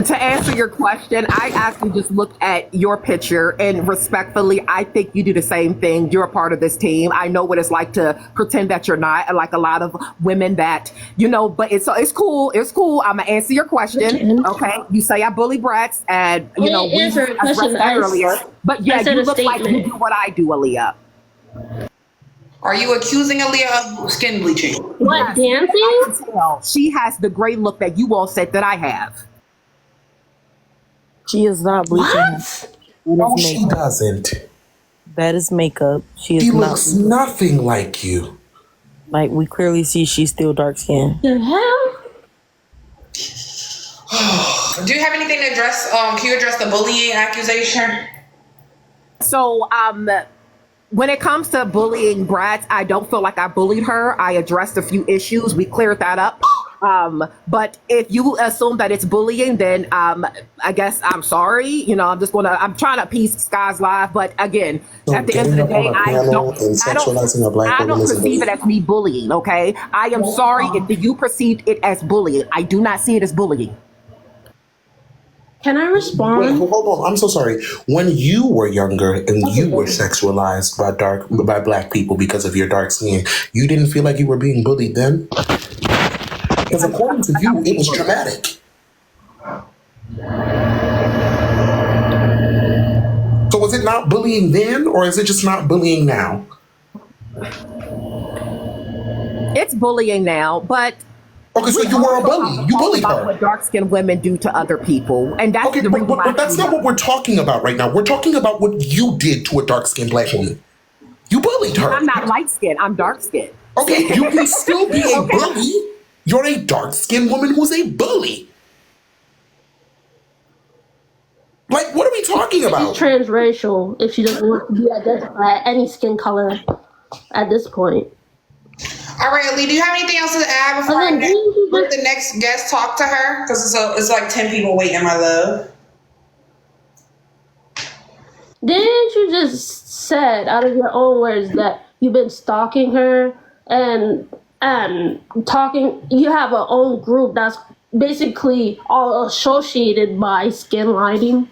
To answer your question, I actually just looked at your picture, and respectfully, I think you do the same thing. You're a part of this team. I know what it's like to pretend that you're not, like a lot of women that, but it's cool. It's cool. I'm gonna answer your question. Okay. You say I bully brats, and we answer a question that earlier. But yeah, said you a look like you statement. do what I do, Aaliyah. Are you accusing Aaliyah of skin bleaching? What, dancing? I can tell. She has the gray look that you all said that I have. She is not bleaching. What? No, she doesn't. That is makeup. She is She not. looks nothing like you. Like, we clearly see she's still dark skinned. The hell? Do you have anything to address? Can you address the bullying accusation? So, when it comes to bullying brats, I don't feel like I bullied her. I addressed a few issues. We cleared that up. But if you assume that it's bullying, then I guess I'm sorry. I'm trying to appease Sky's Live. But again, at the end of the day, I don't perceive it as me bullying. Okay, I am sorry if you perceived it as bullying. I do not see it as bullying. Can I respond? Wait, hold on. I'm so sorry. When you were younger and you were sexualized by black people because of your dark skin, you didn't feel like you were being bullied then? Because according to you, it was traumatic. So was it not bullying then, or is it just not bullying now? It's bullying now, but Okay, so you were a bully. You bullied about her. what dark-skinned women do to other people, and that's Okay, the reason why. but that's not what we're talking about right now. We're talking about what you did to a dark-skinned black woman. You bullied her. I'm not light-skinned. I'm dark-skinned. Okay, you can still be a bully. You're a dark-skinned woman who's a bully. Like, what are we talking about? She's transracial if she doesn't want to be identified any skin color at this point. All right, Ali, do you have anything else to add before I let the next guest talk to her? Because it's like 10 people waiting, my love. Didn't you just said out of your own words that you've been stalking her and talking? You have a own group that's basically all associated by skin lighting.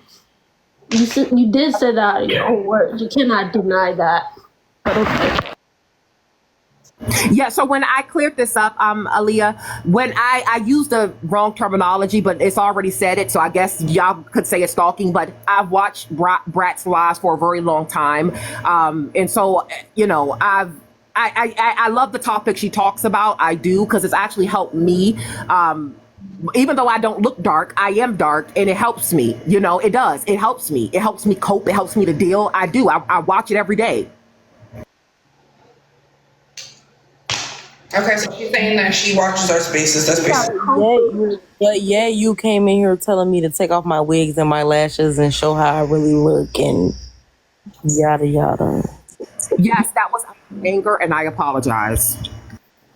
You did say that out of your own words. You cannot deny that. But okay. Yeah, so when I cleared this up, Aaliyah, when I used the wrong terminology, but it's already said it, so I guess y'all could say it's stalking, but I've watched Brat's lives for a very long time. And so, I love the topic she talks about. I do, because it's actually helped me. Even though I don't look dark, I am dark, and it helps me. It does. It helps me. It helps me cope. It helps me to deal. I do. I watch it every day. Okay, so she's saying that she watches our spaces. That's basically. Yeah, you came in here telling me to take off my wigs and my lashes and show how I really look and yada yada. Yes, that was anger, and I apologize.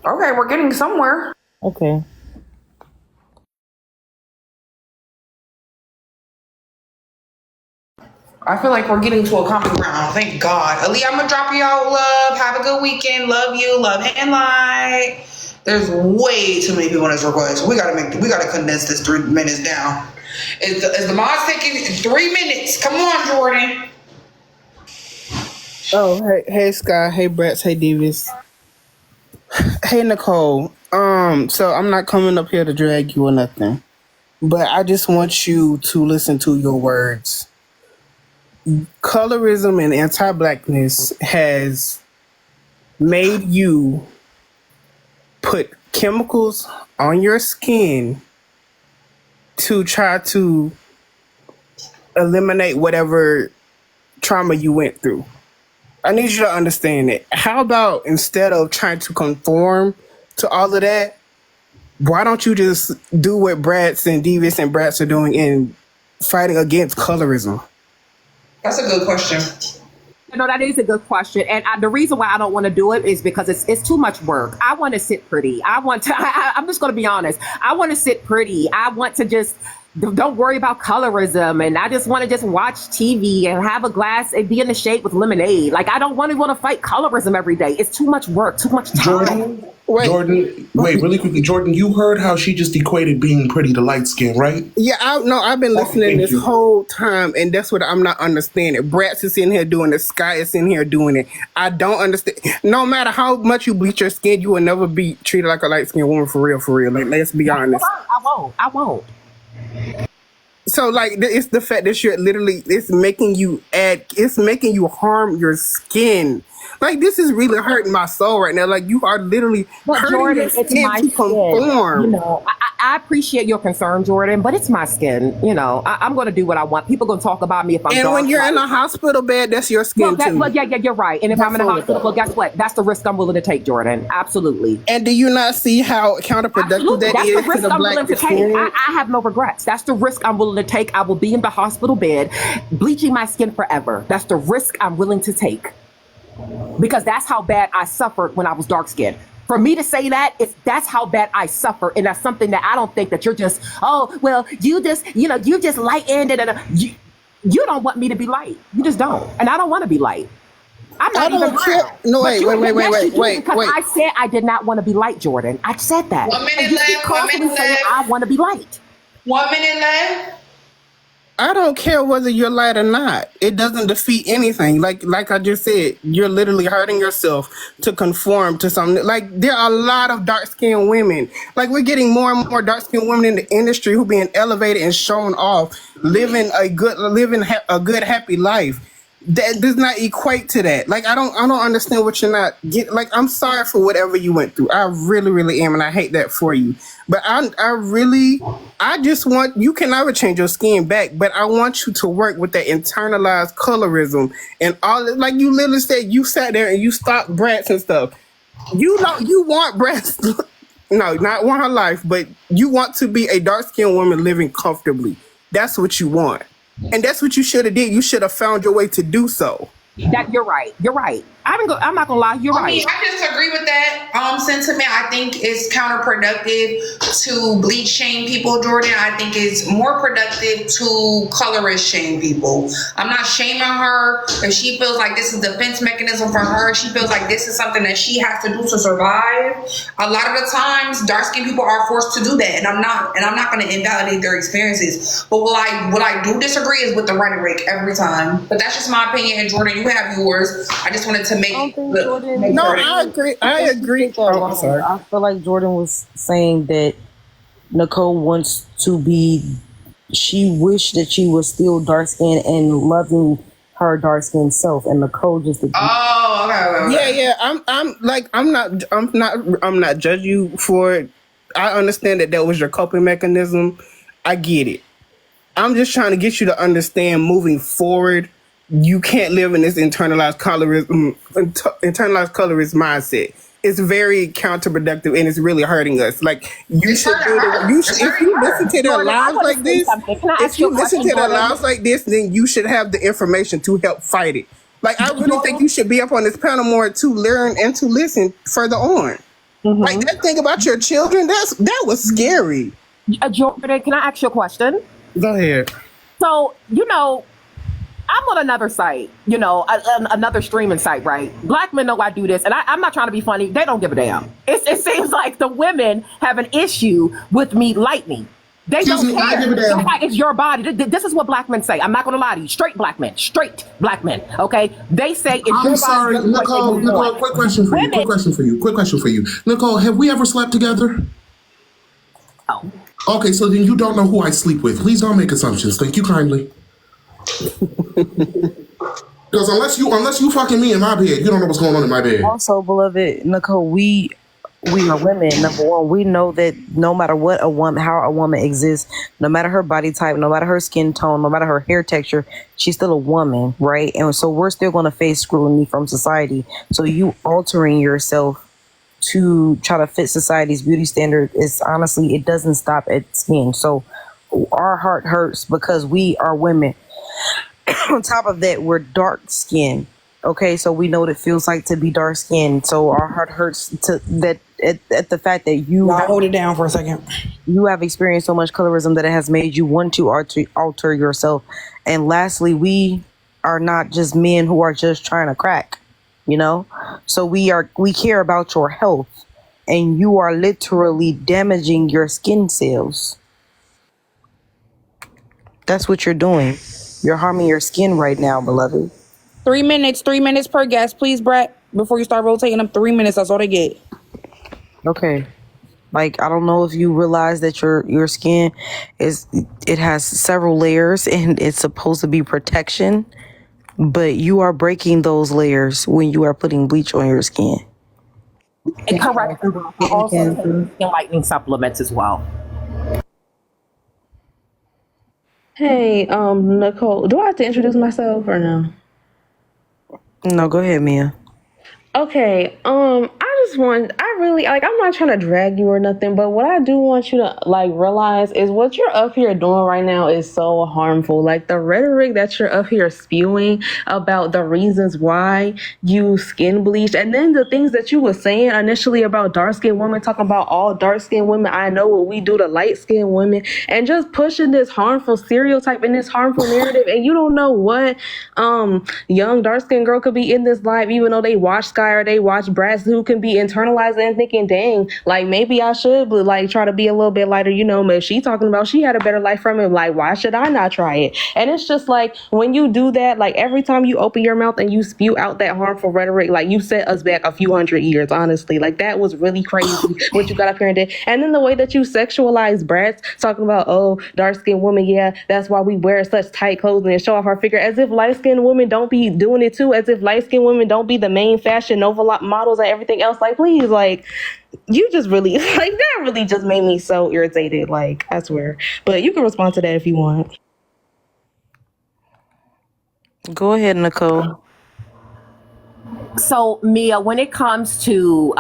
Okay, we're getting somewhere. Okay. I feel like we're getting to a common ground. Thank God. Ali, I'm gonna drop you out love. Have a good weekend. Love you. Love and light. There's way too many people on this request. We gotta condense this 3 minutes down. Is the mod's taking 3 minutes? Come on, Jordan. Oh, hey, Sky. Hey, Brats. Hey, Divas. Hey, Nicole. So I'm not coming up here to drag you or nothing, but I just want you to listen to your words. Colorism and anti-blackness has made you put chemicals on your skin to try to eliminate whatever trauma you went through. I need you to understand it. How about instead of trying to conform to all of that, why don't you just do what Brats and Divas and Brats are doing in fighting against colorism? That's a good question. That is a good question. And the reason why I don't want to do it is because it's too much work. I want to sit pretty. I'm just going to be honest. I want to sit pretty. I want to just don't worry about colorism. And I just want to just watch TV and have a glass and be in the shade with lemonade. Like, I don't want to fight colorism every day. It's too much work, too much time. Jordan, really quickly. Jordan, you heard how she just equated being pretty to light skin, right? Yeah, I've been listening this whole time, and that's what I'm not understanding. Brats is in here doing it. Sky is in here doing it. I don't understand. No matter how much you bleach your skin, you will never be treated like a light skinned woman for real. Like, let's be honest. I won't. So, like, it's the fact that you're literally, it's making you harm your skin. Like, this is really hurting my soul right now. Like, you are literally hurting Jordan, your skin to conform. I appreciate your concern, Jordan, but it's my skin. I'm going to do what I want. People going to talk about me if I'm And dark, when you're in a hospital bed, that's your skin too. Well, yeah, you're right. And if I'm in a hospital, well, guess what? That's the risk I'm willing to take, Jordan. Absolutely. And do you not see how counterproductive that is to the black skin? I have no regrets. That's the risk I'm willing to take. I will be in the hospital bed, bleaching my skin forever. That's the risk I'm willing to take. Because that's how bad I suffered when I was dark skinned. For me to say that's how bad I suffer, and that's something that I don't think that you're just, you just lightened and you don't want me to be light. You just don't, and I don't want to be light. I'm not even brown. No, wait. Because I said I did not want to be light, Jordan. I said that. 1 minute left. 1 minute left. I want to be light. 1 minute left. I don't care whether you're light or not. It doesn't defeat anything. Like I just said, you're literally hurting yourself to conform to something. Like, there are a lot of dark-skinned women. Like, we're getting more and more dark-skinned women in the industry who being elevated and shown off, living a good, happy life. That does not equate to that. Like, I don't understand what you're not getting. Like, I'm sorry for whatever you went through. I really, really am, and I hate that for you. But I just want, you can never change your skin back, but I want you to work with that internalized colorism and all. Like, you literally said, you sat there and you stopped Brats and stuff. You want Brats. No, not want her life, but you want to be a dark-skinned woman living comfortably. That's what you want. And that's what you should have did. You should have found your way to do so. That you're right. I'm not gonna lie. You're right. I disagree with that sentiment. I think it's counterproductive to bleach shame people, Jordan. I think it's more productive to colorist shame people. I'm not shaming her. If she feels like this is a defense mechanism for her, she feels like this is something that she has to do to survive. A lot of the times, dark skinned people are forced to do that, and I'm not going to invalidate their experiences. But what I do disagree is with the rhetoric every time. But that's just my opinion. And Jordan, you have yours. I just wanted to make. I agree. Oh, I'm sorry. I feel like Jordan was saying that Nicole wants to be. She wished that she was still dark skinned and loving her dark skinned self, and Nicole just. Oh, okay. Yeah. I'm not judging you for it. I understand that was your coping mechanism. I get it. I'm just trying to get you to understand moving forward. You can't live in this internalized colorist mindset. It's very counterproductive and it's really hurting us. Like, if you listen to their lives like this, then you should have the information to help fight it. Like, I really think you should be up on this panel more to learn and to listen further on. Mm-hmm. Like, that thing about your children, that was scary. Jordan, can I ask you a question? Go ahead. So, I'm on another site, another streaming site, right? Black men know I do this, and I'm not trying to be funny. They don't give a damn. It seems like the women have an issue with me lightning. They don't care. I give a damn. Like, it's your body. This is what black men say. I'm not going to lie to you. Straight black men. Okay? They say it's your body. I'm sorry, Nicole, quick question for you. Nicole, have we ever slept together? Oh. Okay, so then you don't know who I sleep with. Please don't make assumptions. Thank you kindly. Because unless you fucking me in my bed, you don't know what's going on in my bed. Also, beloved Nicole, we are women. Number one, we know that no matter what how a woman exists, no matter her body type, no matter her skin tone, no matter her hair texture, she's still a woman, right? And so we're still going to face scrutiny from society. So you altering yourself to try to fit society's beauty standard is honestly, it doesn't stop at skin. So our heart hurts because we are women. On top of that, we're dark skinned. Okay, so we know what it feels like to be dark skinned. So our heart hurts to that at the fact that I'll hold it down for a second. You have experienced so much colorism that it has made you want to alter yourself. And lastly, we are not just men who are just trying to crack, So we care about your health, and you are literally damaging your skin cells. That's what you're doing. You're harming your skin right now, beloved. 3 minutes per guest, please, Brett. Before you start rotating them, 3 minutes. That's all they get. Okay. Like, I don't know if you realize that your skin it has several layers and it's supposed to be protection, but you are breaking those layers when you are putting bleach on your skin. Correct. Also taking lightning supplements as well. Hey, Nicole, do I have to introduce myself or no? No, go ahead, Mia. Okay, I really, I'm not trying to drag you or nothing, but what I do want you to, realize is what you're up here doing right now is so harmful. Like, the rhetoric that you're up here spewing about the reasons why you skin bleached, and then the things that you were saying initially about dark-skinned women, talking about all dark-skinned women, I know what we do to light-skinned women, and just pushing this harmful stereotype and this harmful narrative, and you don't know what young dark-skinned girl could be in this live, even though they watch Sky or they watch Bratz, who can be internalized and thinking, dang, maybe I should try to be a little bit lighter, if she talking about she had a better life from it, why should I not try it? And it's just when you do that, every time you open your mouth and you spew out that harmful rhetoric, you set us back a few hundred years, honestly. That was really crazy what you got up here and did. And then the way that you sexualize Bratz, talking about, oh, dark-skinned women, yeah, that's why we wear such tight clothing and show off our figure, as if light-skinned women don't be doing it too, as if light-skinned women don't be the main fashion Nova models and everything else. Please, you just really, that really just made me so irritated, I swear. But you can respond to that if you want. Go ahead, Nicole. So, Mia, when it comes to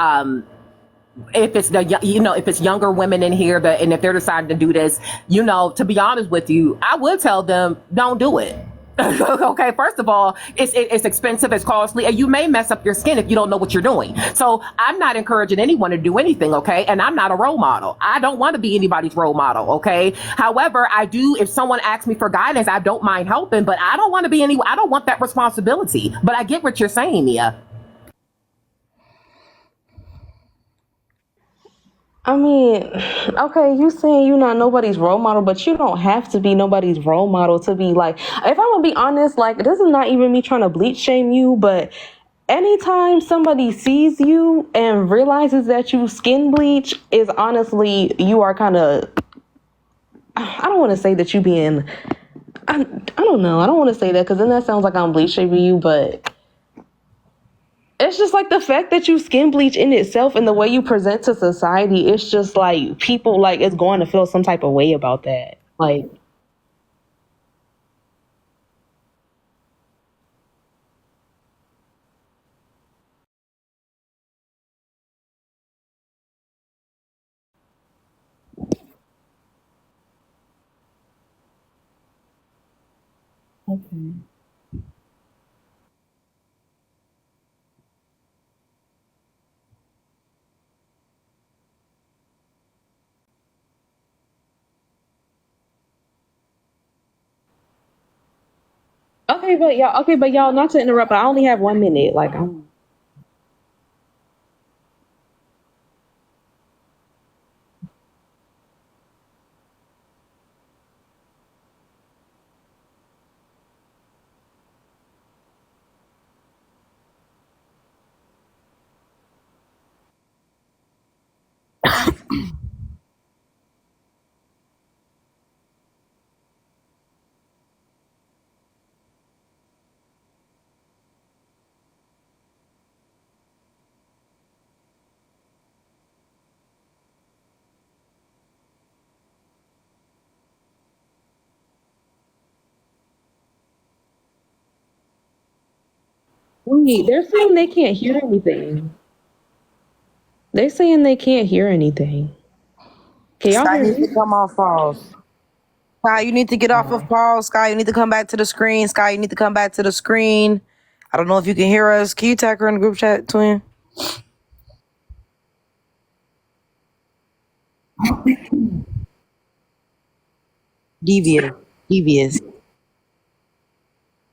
if it's younger women in here and if they're deciding to do this, to be honest with you, I would tell them, don't do it. Okay, first of all, it's expensive, it's costly, and you may mess up your skin if you don't know what you're doing. So I'm not encouraging anyone to do anything, okay? And I'm not a role model. I don't want to be anybody's role model, okay? However, I do, if someone asks me for guidance, I don't mind helping, but I don't want to be I don't want that responsibility. But I get what you're saying, Mia. I mean, okay, you saying you're not nobody's role model, but you don't have to be nobody's role model to be if I'm gonna be honest, this is not even me trying to bleach shame you, but anytime somebody sees you and realizes that you skin bleach is honestly, you are kind of, I don't want to say that you being, I don't know, I don't want to say that because then that sounds like I'm bleach shaming you, but it's just the fact that you skin bleach in itself and the way you present to society, it's just people it's going to feel some type of way about that. Okay. but y'all, not to interrupt, but I only have 1 minute. Like I'm. Wait, they're saying they can't hear anything. They're saying they can't hear anything. Can y'all Sky hear needs to me? come off pause. Sky, you need to get off of pause. Sky, you need to come back to the screen. Sky, you need to come back to the screen. I don't know if you can hear us. Can you tag her in the group chat, twin? Devious. Devious.